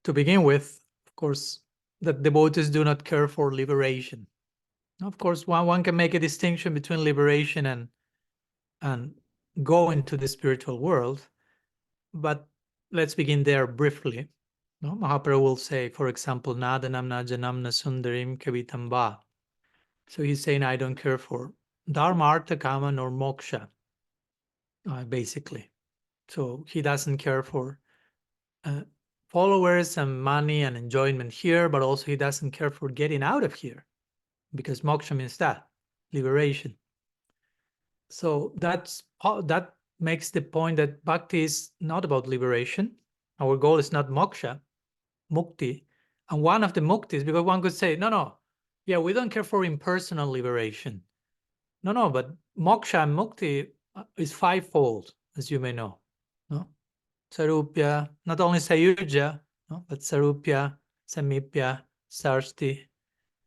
Speaker 1: to begin with, of course, that devotees do not care for liberation. Of course, one can make a distinction between liberation and going to the spiritual world. But let's begin there briefly. No? Mahaprabhu will say, for example, Nadanam Najanam Nasundarim Kavitamba. So he's saying, I don't care for Dharma, Artha, Kama, nor Moksha, basically. So he doesn't care for followers and money and enjoyment here, but also he doesn't care for getting out of here, because moksha means that, liberation. So that makes the point that bhakti is not about liberation. Our goal is not moksha, mukti. And one of the muktis, because one could say, no, yeah, we don't care for impersonal liberation. No, but moksha and mukti is fivefold, as you may know. No? Sarupya, not only Sayuja, no, but Sarupya, Samipya, Sarsti,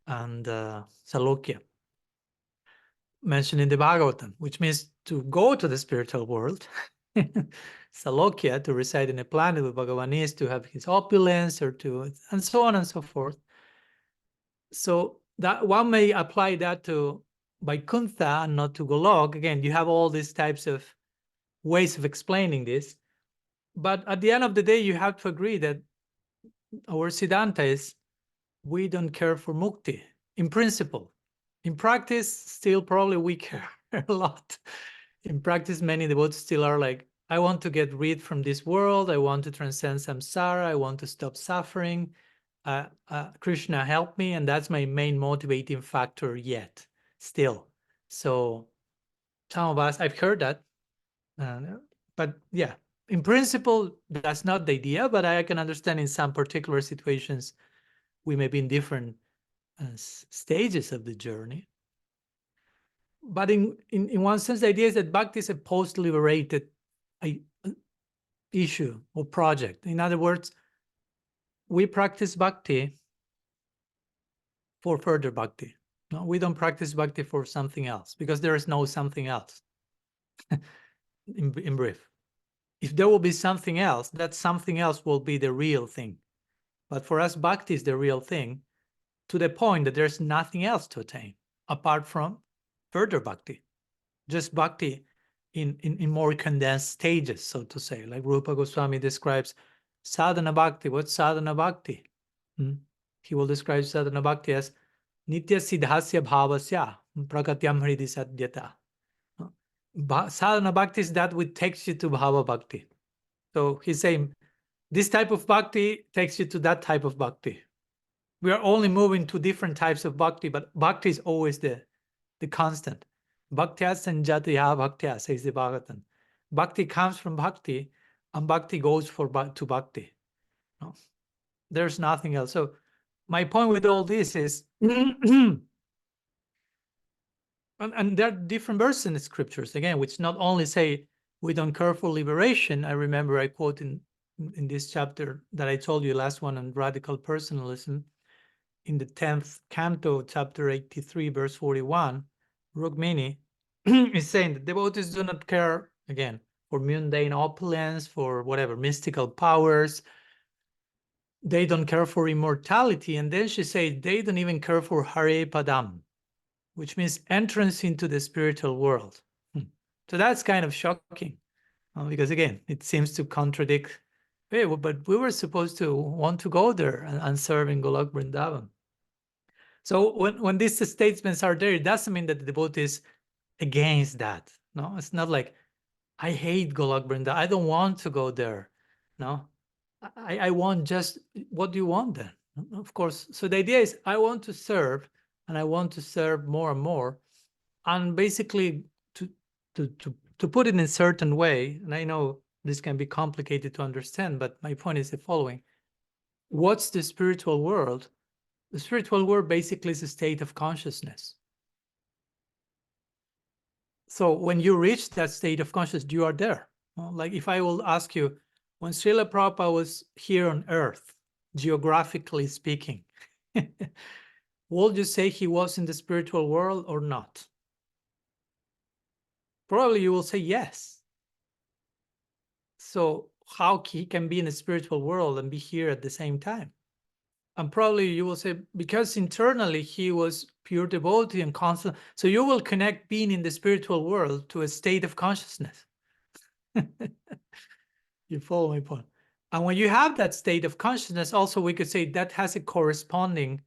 Speaker 1: and Salokya, mentioned in the Bhagavatam, which means to go to the spiritual world. Salokya, to reside in a planet with Bhagavan, is to have his opulence, or to, and so on and so forth. So that one may apply that to Vaikuntha and not to Golok. Again, you have all these types of ways of explaining this. But at the end of the day, you have to agree that our Siddhanta is, we don't care for mukti, in principle. In practice, still probably we care a lot. In practice, many devotees still are like, I want to get rid from this world. I want to transcend samsara. I want to stop suffering. Krishna, help me. And that's my main motivating factor yet, still. So some of us, I've heard that. But yeah, in principle, that's not the idea. But I can understand in some particular situations, we may be in different stages of the journey. But in one sense, the idea is that bhakti is a post-liberated issue or project. In other words, we practice bhakti for further bhakti. No, we don't practice bhakti for something else, because there is no something else. in brief, if there will be something else, that something else will be the real thing. But for us, bhakti is the real thing, to the point that there's nothing else to attain apart from further bhakti. Just bhakti in more condensed stages, so to say. Like Rupa Goswami describes sadhana bhakti. What's sadhana bhakti? He will describe sadhana bhakti as nitya siddhasya bhavasya prakatyam hridi sadyata. Sadhana bhakti is that which takes you to bhava bhakti. So he's saying this type of bhakti takes you to that type of bhakti. We are only moving to different types of bhakti, but bhakti is always the constant. Bhaktya sanjatya bhaktya, says the Bhagavatam. Bhakti comes from bhakti, and bhakti goes to bhakti. No? There's nothing else. So my point with all this is, and there are different verses in the scriptures, again, which not only say we don't care for liberation. I remember I quote in this chapter that I told you, last one on radical personalism, in the 10th canto, chapter 83, verse 41, Rukmini is saying that devotees do not care, again, for mundane opulence, for whatever, mystical powers. They don't care for immortality. And then she says they don't even care for Hare Padam, which means entrance into the spiritual world. So that's kind of shocking, because again, it seems to contradict, hey, but we were supposed to want to go there and serve in Goloka Vrindavan. So when these statements are there, it doesn't mean that the devotee is against that. No, it's not like, I hate Goloka Vrindavan, I don't want to go there. No, I want just, what do you want then? Of course. So the idea is, I want to serve, and I want to serve more and more. And basically, to put it in a certain way, and I know this can be complicated to understand, but my point is the following. What's the spiritual world? The spiritual world basically is a state of consciousness. So when you reach that state of consciousness, you are there. Like if I will ask you, when Srila Prabhupada was here on earth, geographically speaking, would you say he was in the spiritual world or not? Probably you will say yes. So how he can be in the spiritual world and be here at the same time? And probably you will say, because internally he was pure devotee and constant. So you will connect being in the spiritual world to a state of consciousness. You follow my point? And when you have that state of consciousness, also we could say that has a corresponding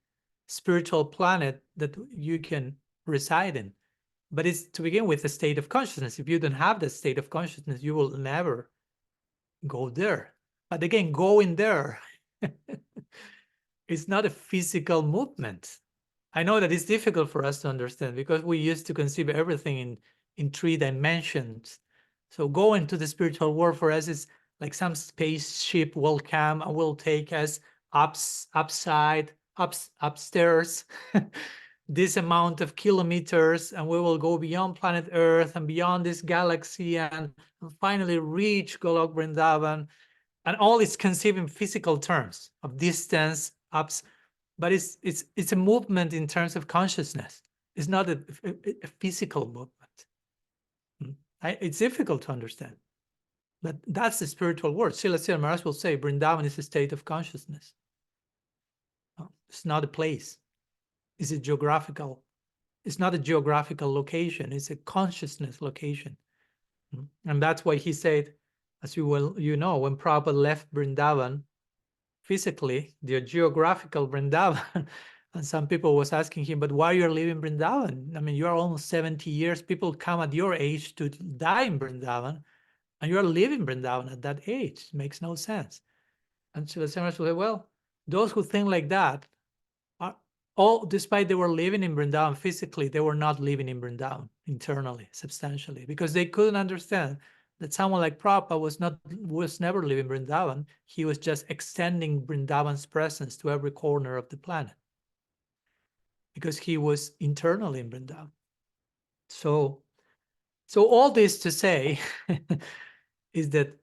Speaker 1: spiritual planet that you can reside in. But it's to begin with a state of consciousness. If you don't have that state of consciousness, you will never go there. But again, going there, it's not a physical movement. I know that it's difficult for us to understand because we used to conceive everything in 3 dimensions. So going to the spiritual world for us is like some spaceship will come and will take us upstairs, this amount of kilometers, and we will go beyond planet Earth and beyond this galaxy and finally reach Goloka Vrindavan. And all is conceived in physical terms of distance, ups, but it's a movement in terms of consciousness. It's not a physical movement. It's difficult to understand, but that's the spiritual world. Srila Maharaj will say Vrindavan is a state of consciousness. It's not a place. It's a geographical. It's not a geographical location. It's a consciousness location, and that's why he said, as you know, when Prabhupada left Vrindavan, physically, the geographical Vrindavan, and some people was asking him, but why you're leaving Vrindavan? I mean, you are almost 70 years. People come at your age to die in Vrindavan, and you're leaving Vrindavan at that age. It makes no sense. And Srila Maharaj will say, well, those who think like that are all, despite they were living in Vrindavan physically, they were not living in Vrindavan internally, substantially, because they couldn't understand that someone like Prabhupada was never living Vrindavan. He was just extending Vrindavan's presence to every corner of the planet because he was internally in Vrindavan. So all this to say is that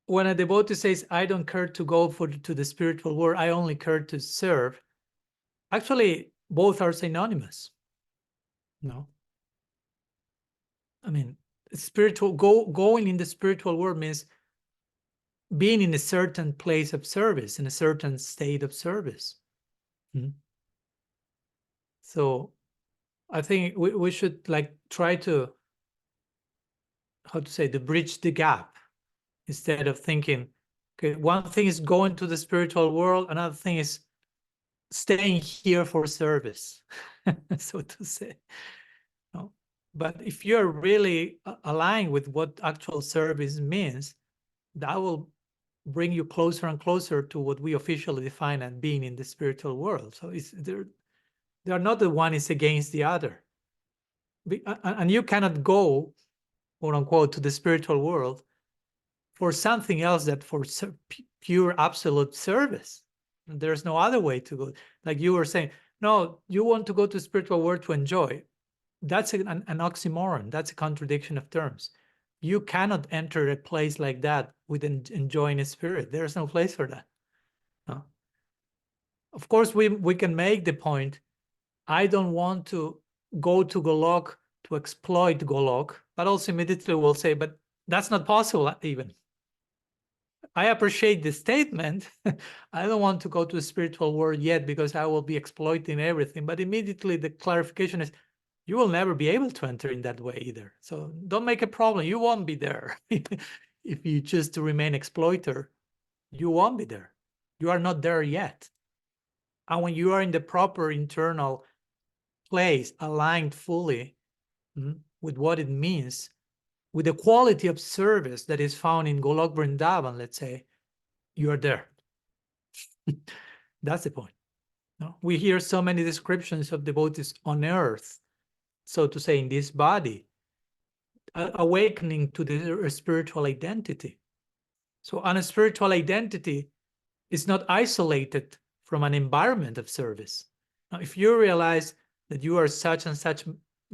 Speaker 1: when a devotee says, I don't care to go to the spiritual world, I only care to serve, actually, both are synonymous. No, I mean, going in the spiritual world means being in a certain place of service, in a certain state of service. So I think we should like try to, how to say, to bridge the gap, instead of thinking, okay, one thing is going to the spiritual world, another thing is staying here for service, so to say. No? But if you're really aligned with what actual service means, that will bring you closer and closer to what we officially define as being in the spiritual world. So they're not the one is against the other. And you cannot go, quote unquote, to the spiritual world for something else that for pure absolute service. There's no other way to go. Like you were saying, no, you want to go to spiritual world to enjoy. That's an oxymoron. That's a contradiction of terms. You cannot enter a place like that with enjoying a spirit. There's no place for that. No. Of course, we can make the point, I don't want to go to Golok to exploit Golok, but also immediately we'll say, but that's not possible even. I appreciate the statement. I don't want to go to the spiritual world yet because I will be exploiting everything. But immediately the clarification is, you will never be able to enter in that way either. So don't make a problem. You won't be there. If you choose to remain exploiter, you won't be there. You are not there yet. And when you are in the proper internal place, aligned fully with what it means, with the quality of service that is found in Goloka Vrindavan, let's say, you are there. That's the point. No? We hear so many descriptions of devotees on earth, so to say, in this body, awakening to their spiritual identity. So, a spiritual identity is not isolated from an environment of service. Now, if you realize that you are such and such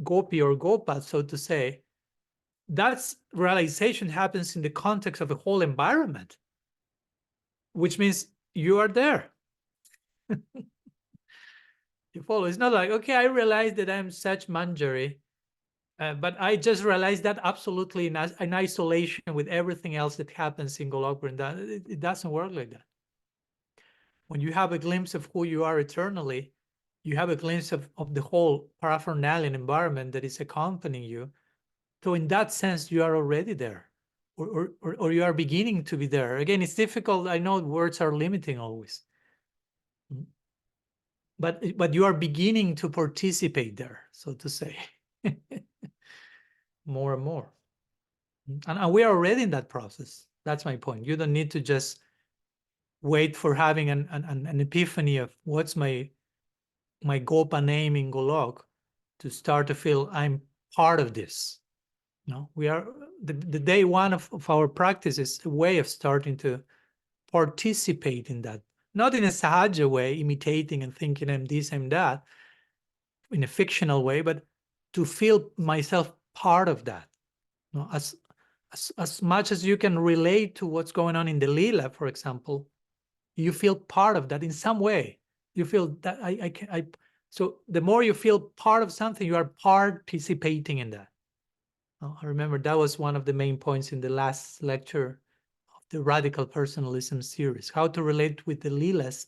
Speaker 1: gopi or gopa, so to say, that realization happens in the context of the whole environment, which means you are there. You follow? It's not like, okay, I realized that I'm such manjari, but I just realized that absolutely in isolation with everything else that happens in Goloka Vrindavan. It doesn't work like that. When you have a glimpse of who you are eternally, you have a glimpse of the whole paraphernalia and environment that is accompanying you. So in that sense, you are already there, or you are beginning to be there. Again, it's difficult. I know words are limiting always. But you are beginning to participate there, so to say, more and more. And we are already in that process. That's my point. You don't need to just wait for having an epiphany of what's my Gopa name in Golok to start to feel I'm part of this. No, we are the day one of our practice is a way of starting to participate in that, not in a sahaja way, imitating and thinking I'm this, I'm that, in a fictional way, but to feel myself part of that. No, as much as you can relate to what's going on in the lila, for example, you feel part of that in some way. You feel that so the more you feel part of something, you are participating in that. I remember that was one of the main points in the last lecture of the Radical Personalism series, how to relate with the Leelas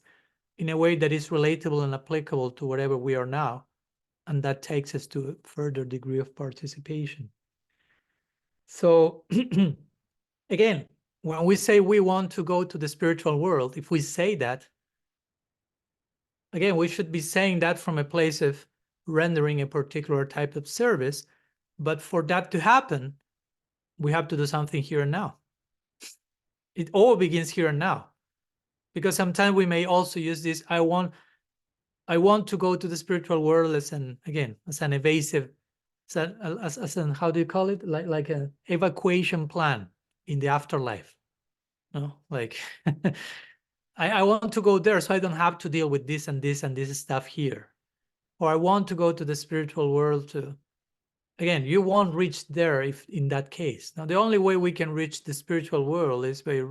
Speaker 1: in a way that is relatable and applicable to wherever we are now. And that takes us to a further degree of participation. So again, when we say we want to go to the spiritual world, if we say that, again, we should be saying that from a place of rendering a particular type of service. But for that to happen, we have to do something here and now. It all begins here and now. Because sometimes we may also use this, I want to go to the spiritual world as an evasive, as an, how do you call it? Like an evacuation plan in the afterlife. No, like I want to go there so I don't have to deal with this and this and this stuff here. Or I want to go to the spiritual world to, again, you won't reach there if in that case. Now, the only way we can reach the spiritual world is by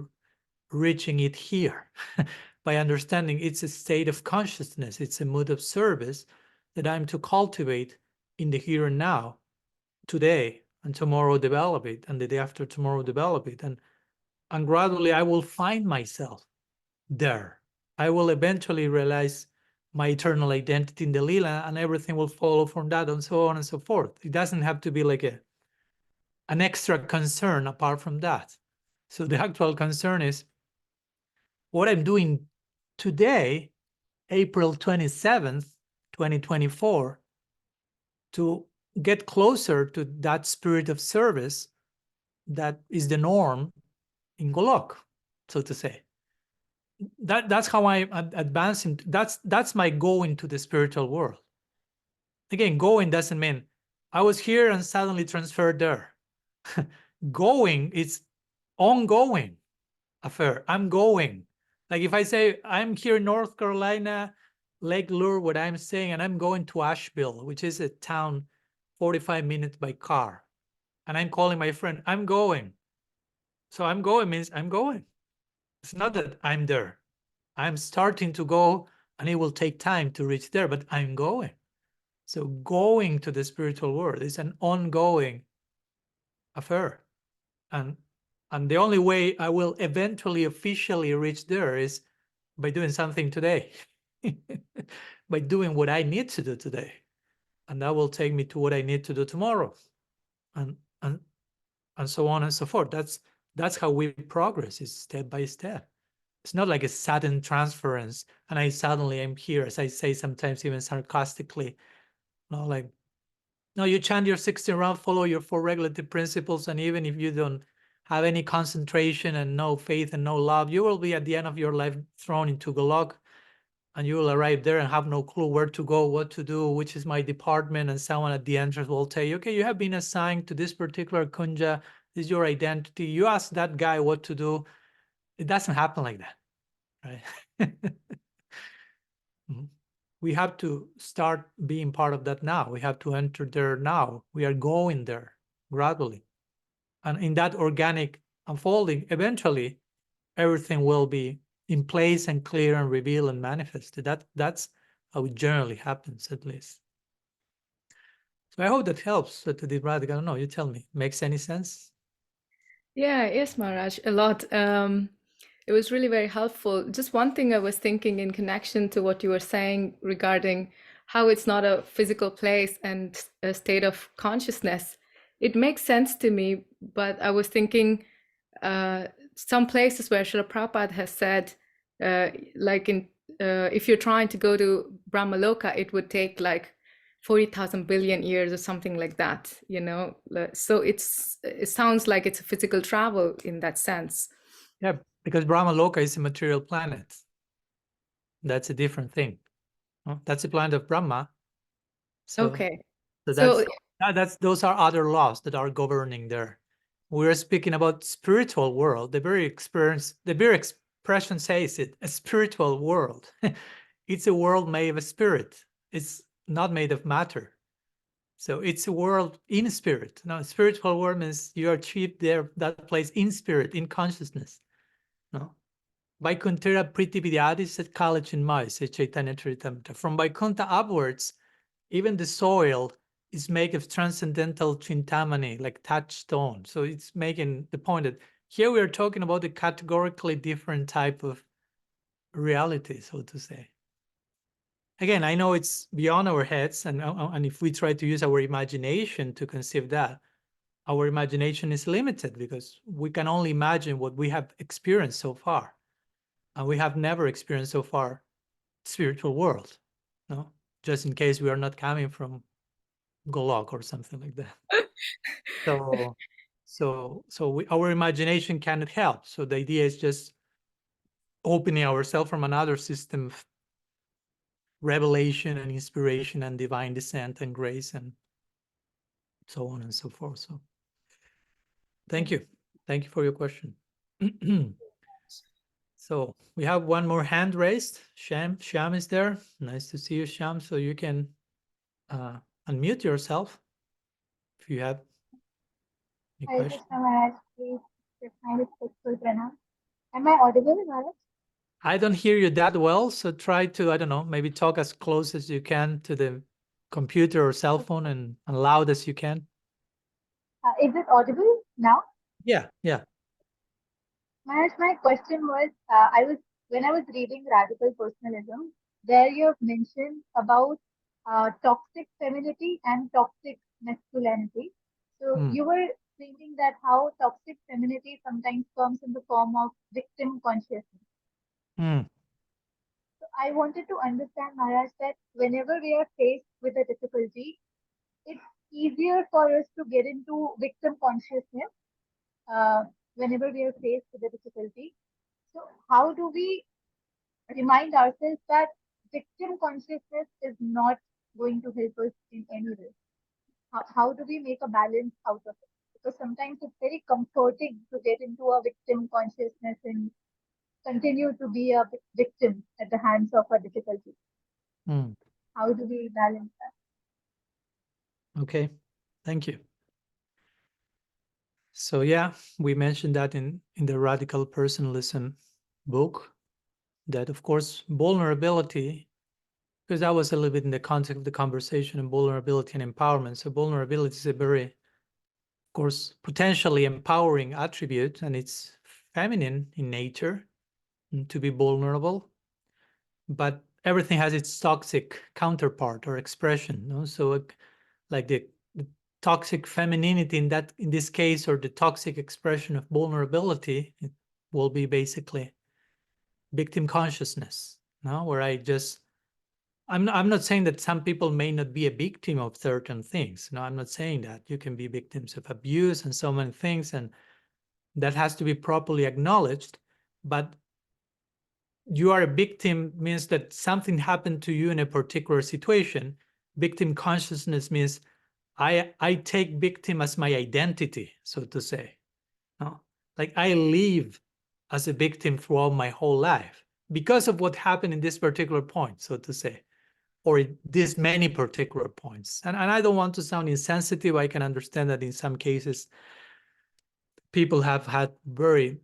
Speaker 1: reaching it here, by understanding it's a state of consciousness, it's a mood of service that I'm to cultivate in the here and now, today, and tomorrow develop it, and the day after tomorrow develop it. And gradually I will find myself there. I will eventually realize my eternal identity in the lila, and everything will follow from that, and so on and so forth. It doesn't have to be like an extra concern apart from that. So the actual concern is what I'm doing today, April 27th, 2024, to get closer to that spirit of service that is the norm in Golok, so to say. That's how I'm advancing. That's my going to the spiritual world. Again, going doesn't mean I was here and suddenly transferred there. Going is ongoing affair. I'm going. Like if I say I'm here in North Carolina, Lake Lure, what I'm saying, and I'm going to Asheville, which is a town 45 minutes by car, and I'm calling my friend, I'm going. So I'm going means I'm going. It's not that I'm there. I'm starting to go, and it will take time to reach there, but I'm going. So going to the spiritual world is an ongoing affair. And the only way I will eventually officially reach there is by doing something today, by doing what I need to do today. And that will take me to what I need to do tomorrow, and so on and so forth. That's how we progress, is step by step. It's not like a sudden transference and I suddenly am here, as I say sometimes even sarcastically. No, like, no, you chant your 16 round, follow your 4 regulative principles, and even if you don't have any concentration and no faith and no love, you will be at the end of your life thrown into Golok, and you will arrive there and have no clue where to go, what to do, which is my department, and someone at the entrance will tell you, okay, you have been assigned to this particular kunja, this is your identity. You ask that guy what to do. It doesn't happen like that, right? We have to start being part of that now. We have to enter there now. We are going there gradually. And in that organic unfolding, eventually, everything will be in place and clear and revealed and manifested. That's how it generally happens, at least. So I hope that helps to the Radhika. I don't know, you tell me. Makes any sense?
Speaker 5: Yeah, yes, Maharaj, a lot. It was really very helpful. Just one thing I was thinking in connection to what you were saying regarding how it's not a physical place and a state of consciousness. It makes sense to me, but I was thinking some places where Srila Prabhupada has said, like if you're trying to go to Brahmaloka, it would take like 40,000 billion years or something like that, you know? So it sounds like it's a physical travel in that sense.
Speaker 1: Yeah, because Brahmaloka is a material planet. That's a different thing. That's a planet of Brahma. So,
Speaker 5: okay.
Speaker 1: So those are other laws that are governing there. We're speaking about spiritual world. The very expression says it, a spiritual world. It's a world made of spirit. It's not made of matter. So it's a world in spirit. Now, spiritual world means you achieve there, that place in spirit, in consciousness. No? Vaikuntha Priti Vidyadi said college in Mai, said Chaitanya Charitamrita. From Vaikuntha upwards, even the soil is made of transcendental chintamani, like touchstone. So it's making the point that here we are talking about a categorically different type of reality, so to say. Again, I know it's beyond our heads, and if we try to use our imagination to conceive that, our imagination is limited because we can only imagine what we have experienced so far. And we have never experienced so far spiritual world, no? Just in case we are not coming from Golok or something like that. Our imagination cannot help. So the idea is just opening ourselves from another system of revelation and inspiration and divine descent and grace and so on and so forth. So thank you. Thank you for your question. So we have one more hand raised. Sham is there. Nice to see you, Sham. So you can unmute yourself if you have any questions.
Speaker 6: Am I audible, Maharaj?
Speaker 1: I don't hear you that well, so try to, I don't know, maybe talk as close as you can to the computer or cell phone and loud as you can.
Speaker 6: Is it audible now?
Speaker 1: Yeah, yeah.
Speaker 6: Maharaj, my question was, when I was reading Radical Personalism, there you have mentioned about toxic femininity and toxic masculinity. So you were thinking that how toxic femininity sometimes comes in the form of victim consciousness. So I wanted to understand, Maharaj, that whenever we are faced with a difficulty, it's easier for us to get into victim consciousness whenever we are faced with a difficulty. So how do we remind ourselves that victim consciousness is not going to help us in any way? How do we make a balance out of it? Because sometimes it's very comforting to get into a victim consciousness and continue to be a victim at the hands of a difficulty. How do we balance that?
Speaker 1: Okay, thank you. So yeah, we mentioned that in the Radical Personalism book, that of course vulnerability, because that was a little bit in the context of the conversation, and vulnerability and empowerment. So vulnerability is a very, of course, potentially empowering attribute, and it's feminine in nature to be vulnerable, but everything has its toxic counterpart or expression, no? So like the toxic femininity in this case, or the toxic expression of vulnerability, it will be basically victim consciousness, no? Where I'm not saying that some people may not be a victim of certain things. No, I'm not saying that. You can be victims of abuse and so many things, and that has to be properly acknowledged. But you are a victim means that something happened to you in a particular situation. Victim consciousness means I take victim as my identity, so to say. No? Like I live as a victim throughout my whole life because of what happened in this particular point, so to say, or in these many particular points. And I don't want to sound insensitive. I can understand that in some cases, people have had very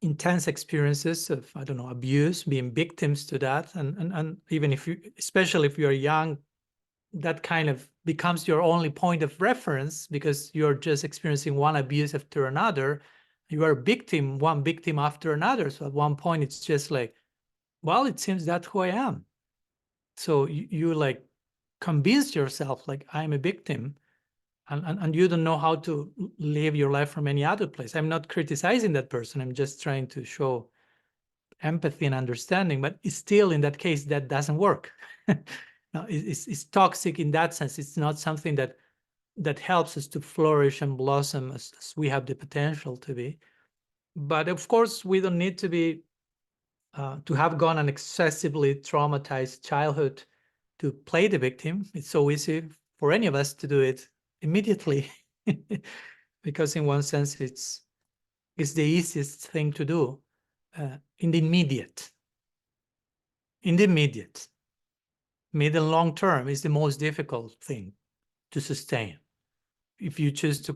Speaker 1: intense experiences of, I don't know, abuse, being victims to that. And even if you, especially if you're young, that kind of becomes your only point of reference because you're just experiencing one abuse after another. You are a victim, one victim after another. So at one point, it's just like, well, it seems that's who I am. So you like convince yourself like I'm a victim, and you don't know how to live your life from any other place. I'm not criticizing that person. I'm just trying to show empathy and understanding, but it's still in that case, that doesn't work. No, it's toxic in that sense. It's not something that helps us to flourish and blossom as we have the potential to be. But of course, we don't need to be to have gone an excessively traumatized childhood to play the victim. It's so easy for any of us to do it immediately, because in one sense, it's the easiest thing to do in the immediate. Mid and long term is the most difficult thing to sustain. If you choose to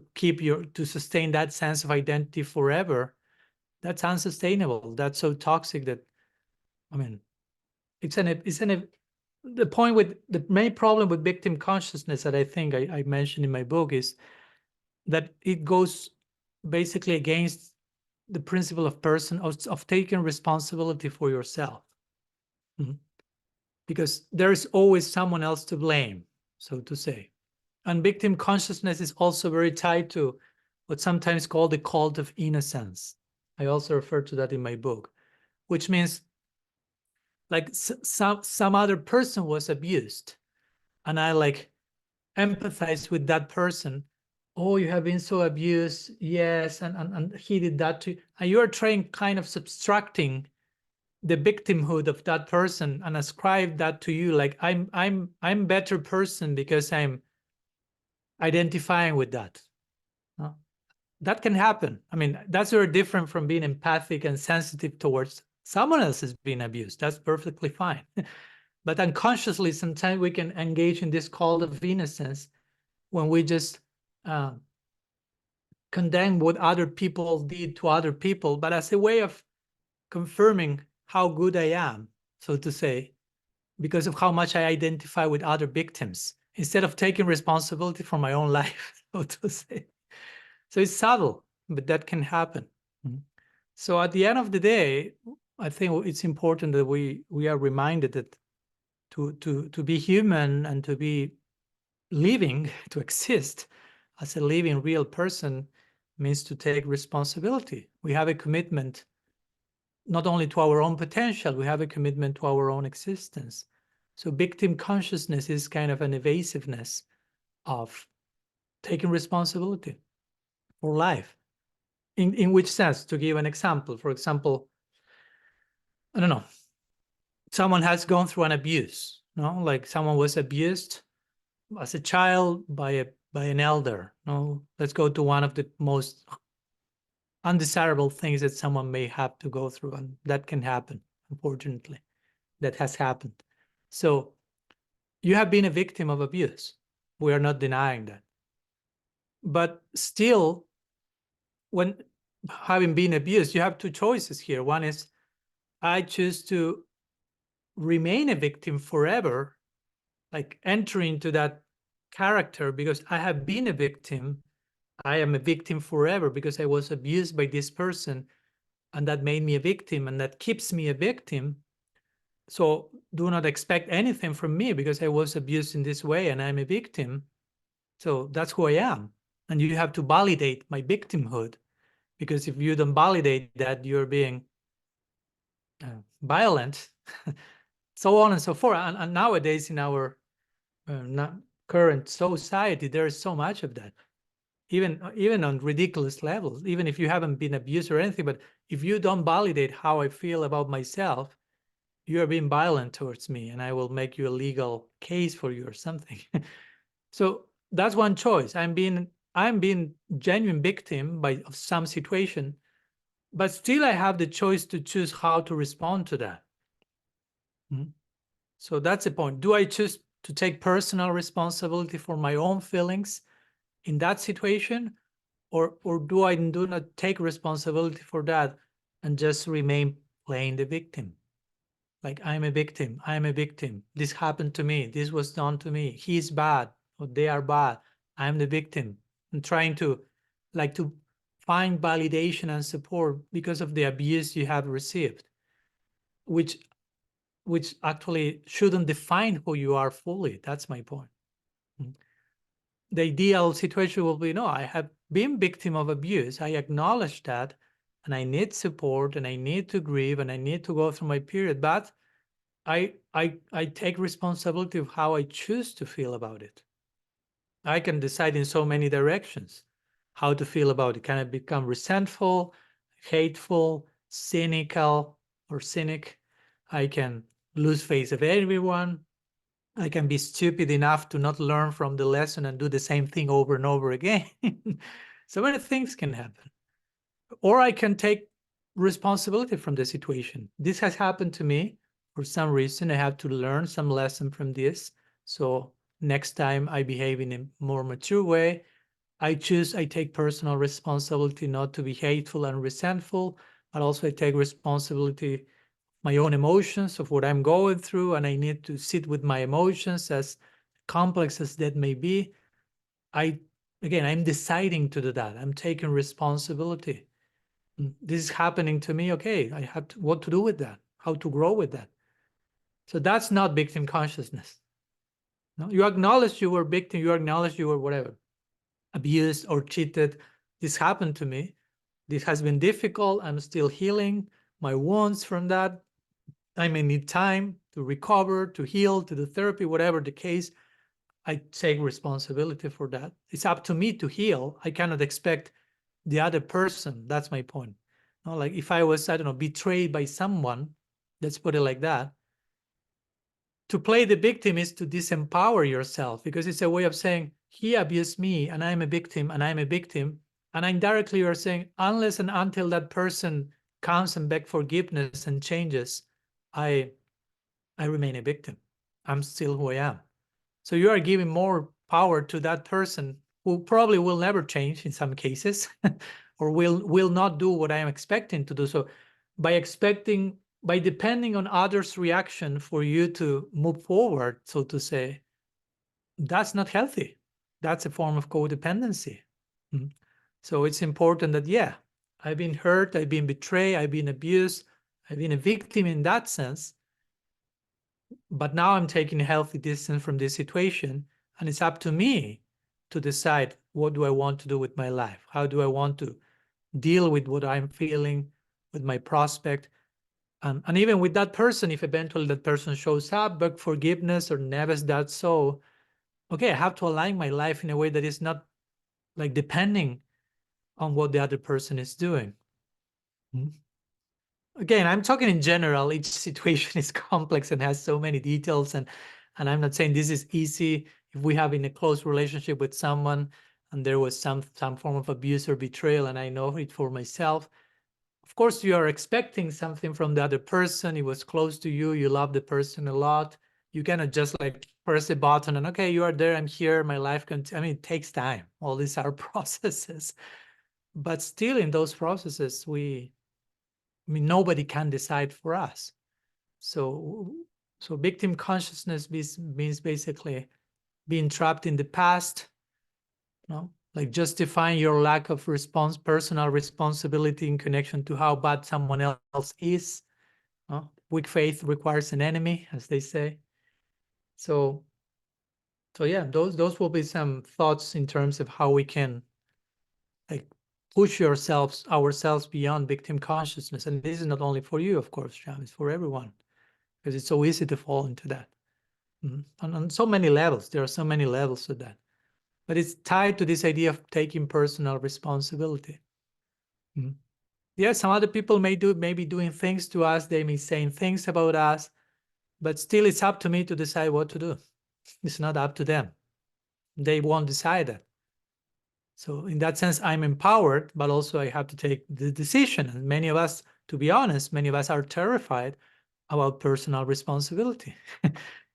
Speaker 1: to sustain that sense of identity forever, that's unsustainable. That's so toxic that, I mean, the point with the main problem with victim consciousness that I think I mentioned in my book is that it goes basically against the principle of taking responsibility for yourself. Because there's always someone else to blame, so to say. And victim consciousness is also very tied to what's sometimes called the cult of innocence. I also refer to that in my book, which means like some other person was abused, and I like empathize with that person. Oh, you have been so abused, yes, and he did that to you. And you are trying kind of subtracting the victimhood of that person and ascribe that to you, like I'm better person because I'm identifying with that. That can happen. I mean, that's very different from being empathic and sensitive towards someone else is being abused. That's perfectly fine. But unconsciously, sometimes we can engage in this cult of innocence when we just condemn what other people did to other people, but as a way of confirming how good I am, so to say, because of how much I identify with other victims instead of taking responsibility for my own life, so to say. So it's subtle, but that can happen. So at the end of the day, I think it's important that we are reminded that to be human and to be living, to exist as a living real person means to take responsibility. We have a commitment not only to our own potential, we have a commitment to our own existence. So victim consciousness is kind of an evasiveness of taking responsibility for life. In which sense? To give an example, for example, I don't know, someone has gone through an abuse, no? Like someone was abused as a child by an elder. No, let's go to one of the most undesirable things that someone may have to go through, and that can happen, unfortunately. That has happened. So you have been a victim of abuse. We are not denying that. But still, when having been abused, you have two choices here. One is, I choose to remain a victim forever, like enter into that character because I have been a victim. I am a victim forever because I was abused by this person, and that made me a victim, and that keeps me a victim. So do not expect anything from me because I was abused in this way and I'm a victim. So that's who I am. And you have to validate my victimhood, because if you don't validate that, you're being violent, so on and so forth. And nowadays in our current society, there is so much of that, even on ridiculous levels, even if you haven't been abused or anything. But if you don't validate how I feel about myself, you are being violent towards me, and I will make you a legal case for you or something. So that's one choice. I'm being genuine victim of some situation, but still I have the choice to choose how to respond to that. So that's the point. Do I choose to take personal responsibility for my own feelings in that situation, or do I do not take responsibility for that and just remain playing the victim? Like, I'm a victim, this happened to me, this was done to me, he's bad or they are bad, I'm the victim, and trying to find validation and support because of the abuse you have received, which actually shouldn't define who you are fully. That's my point. The ideal situation will be, no, I have been victim of abuse, I acknowledge that, and I need support, and I need to grieve, and I need to go through my period, but I take responsibility of how I choose to feel about it. I can decide in so many directions how to feel about it. Can I become resentful, hateful, cynical, or cynic? I can lose faith of everyone. I can be stupid enough to not learn from the lesson and do the same thing over and over again. So many things can happen. Or I can take responsibility from the situation. This has happened to me. For some reason, I have to learn some lesson from this. So next time I behave in a more mature way. I take personal responsibility not to be hateful and resentful, but also I take responsibility my own emotions of what I'm going through, and I need to sit with my emotions, as complex as that may be. I'm deciding to do that. I'm taking responsibility. This is happening to me. Okay, I have what to do with that, how to grow with that. So that's not victim consciousness. No, you acknowledge you were victim, you acknowledge you were whatever, abused or cheated. This happened to me. This has been difficult. I'm still healing my wounds from that. I may need time to recover, to heal, to do therapy, whatever the case. I take responsibility for that. It's up to me to heal. I cannot expect the other person. That's my point. No, like if I was, I don't know, betrayed by someone, let's put it like that. To play the victim is to disempower yourself, because it's a way of saying, he abused me and I'm a victim and I'm a victim. And indirectly you're saying, unless and until that person comes and begs forgiveness and changes, I remain a victim. I'm still who I am. So you are giving more power to that person who probably will never change in some cases, or will not do what I am expecting to do. So by depending on others' reaction for you to move forward, so to say, that's not healthy. That's a form of codependency. So it's important that, yeah, I've been hurt, I've been betrayed, I've been abused, I've been a victim in that sense. But now I'm taking a healthy distance from this situation, and it's up to me to decide, what do I want to do with my life? How do I want to deal with what I'm feeling, with my prospect? And even with that person, if eventually that person shows up, beg forgiveness or never that so, okay, I have to align my life in a way that is not like depending on what the other person is doing. Again, I'm talking in general. Each situation is complex and has so many details, and I'm not saying this is easy. If we have in a close relationship with someone and there was some form of abuse or betrayal, and I know it for myself, of course you are expecting something from the other person. It was close to you, you love the person a lot. You cannot just like press a button and, okay, you are there, I'm here, my life I mean, it takes time. All these are processes, but still in those processes, nobody can decide for us. So victim consciousness means basically being trapped in the past, like justifying your lack of personal responsibility in connection to how bad someone else is. Weak faith requires an enemy, as they say. So yeah, those will be some thoughts in terms of how we can like push ourselves beyond victim consciousness. And this is not only for you, of course, Sham, it's for everyone, because it's so easy to fall into that. On so many levels, there are so many levels to that. But it's tied to this idea of taking personal responsibility. Yeah, some other people may be doing things to us, they may say things about us, but still it's up to me to decide what to do. It's not up to them. They won't decide that. So in that sense, I'm empowered, but also I have to take the decision. And many of us, to be honest, many of us are terrified about personal responsibility.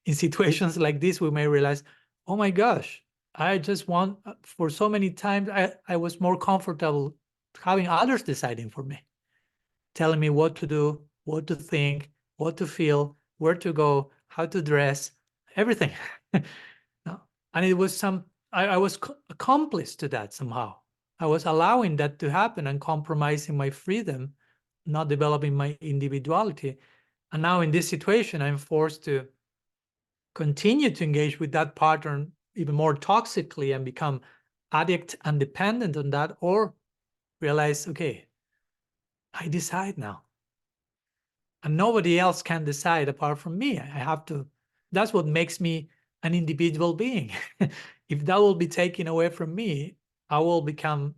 Speaker 1: In situations like this, we may realize, oh my gosh, I just want, for so many times, I was more comfortable having others deciding for me, telling me what to do, what to think, what to feel, where to go, how to dress, everything. And it was I was accomplice to that somehow. I was allowing that to happen and compromising my freedom, not developing my individuality. And now in this situation, I'm forced to continue to engage with that pattern even more toxically and become addict and dependent on that, or realize, okay, I decide now. And nobody else can decide apart from me. I have to, that's what makes me an individual being. If that will be taken away from me, I will become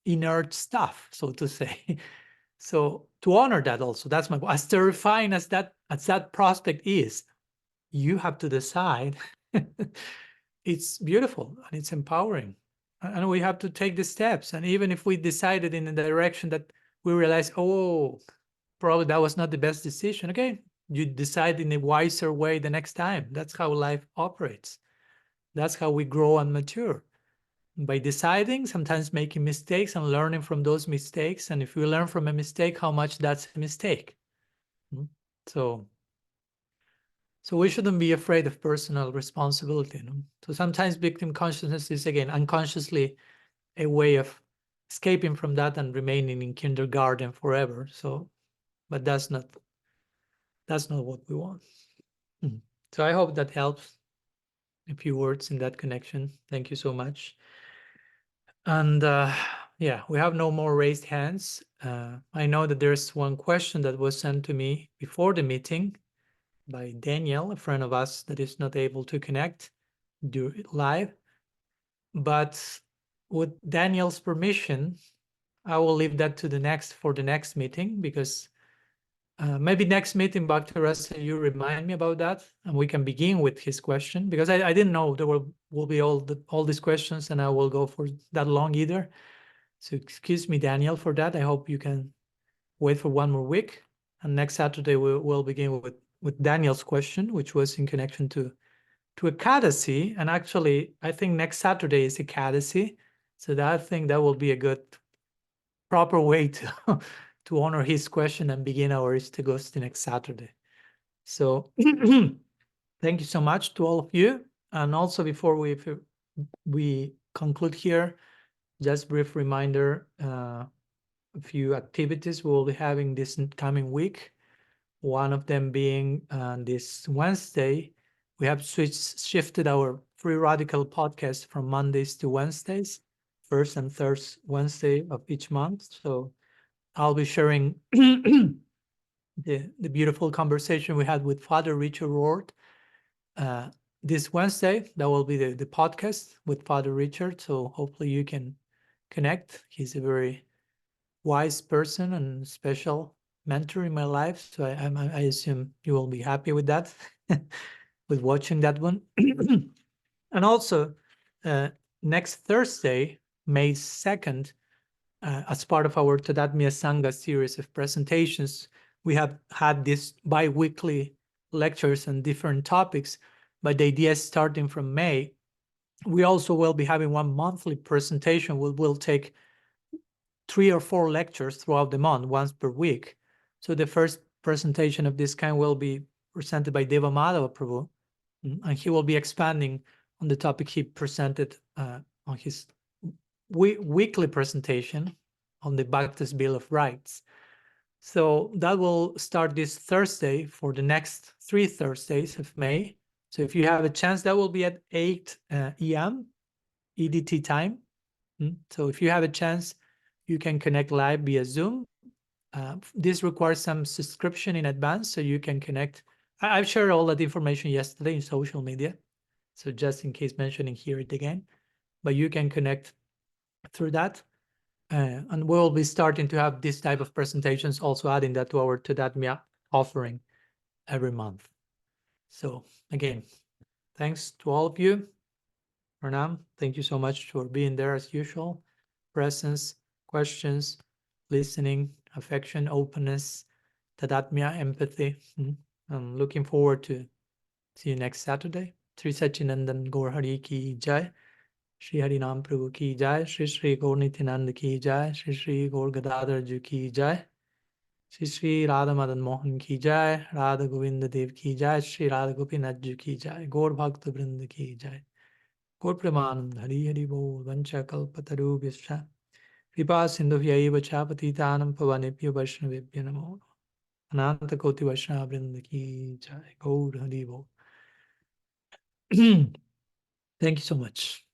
Speaker 1: inert stuff, so to say. So to honor that also, that's as terrifying as that prospect is, you have to decide. It's beautiful and it's empowering. And we have to take the steps. And even if we decided in a direction that we realize, oh, probably that was not the best decision, okay, you decide in a wiser way the next time. That's how life operates. That's how we grow and mature. By deciding, sometimes making mistakes and learning from those mistakes. And if we learn from a mistake, how much that's a mistake. So we shouldn't be afraid of personal responsibility. So sometimes victim consciousness is, again, unconsciously a way of escaping from that and remaining in kindergarten forever. But that's not what we want. So I hope that helps. A few words in that connection. Thank you so much. And yeah, we have no more raised hands. I know that there's one question that was sent to me before the meeting by Daniel, a friend of us that is not able to connect live. But with Daniel's permission, I will leave that to the next meeting, because maybe next meeting, Bhakti Rasa, you remind me about that, and we can begin with his question, because I didn't know there will be all these questions, and I will go for that long either. So excuse me, Daniel, for that. I hope you can wait for one more week, and next Saturday we'll begin with Daniel's question, which was in connection to Ekadasi. And actually, I think next Saturday is Ekadasi, so I think that will be a good, proper way to to honor his question and begin our Istagosthi next Saturday. So thank you so much to all of you. And also before we conclude here, just brief reminder, a few activities we will be having this coming week. One of them being this Wednesday, we have shifted our Free Radical podcast from Mondays to Wednesdays, first and third Wednesday of each month. So I'll be sharing the beautiful conversation we had with Father Richard Ward. This Wednesday, that will be the podcast with Father Richard. So hopefully you can connect. He's a very wise person and special mentor in my life. So I assume you will be happy with that, with watching that one. And also, next Thursday, May 2nd, as part of our Tadatmya Sangha series of presentations, we have had these bi-weekly lectures on different topics, but the idea is starting from May. We also will be having one monthly presentation. We'll take 3 or 4 lectures throughout the month, once per week. So the first presentation of this kind will be presented by Madhava Prabhu, and he will be expanding on the topic he presented on his weekly presentation on the Bhakti's Bill of Rights. So that will start this Thursday for the next 3 Thursdays of May. So if you have a chance, that will be at 8 EM EDT time. So if you have a chance, you can connect live via Zoom. This requires some subscription in advance, so you can connect. I've shared all that information yesterday in social media, so just in case mentioning here it again, but you can connect through that. And we'll be starting to have this type of presentations, also adding that to our Tadatmya offering every month. So again, thanks to all of you. Pranam, thank you so much for being there as usual. Presence, questions, listening, affection, openness, Tadatmya, empathy. I'm looking forward to see you next Saturday. Sri Sachinandan Gaur Hari Ki Jai. Shri Harinam Prabhu Ki Jai. Shri Shri Gaur Nityananda Ki Jai. Shri Shri Gaur Gadadhar Ji Ki Jai. Shri Shri Radha Madan Mohan Ki Jai. Radha Govinda Dev Ki Jai. Shri Radha Gopinath Ji Ki Jai. Gaur Bhakta Vrinda Ki Jai. Gaur Premanand Hari Hari Bol. Vancha Kalpataru Vyascha. Kripa Sindhu Vyaiva Chapatitanam Pavanebhyo Vaishnavebhyo Namo. Ananta Koti Vaishnava Vrinda Ki Jai. Gaur Hari Bol. Thank you so much.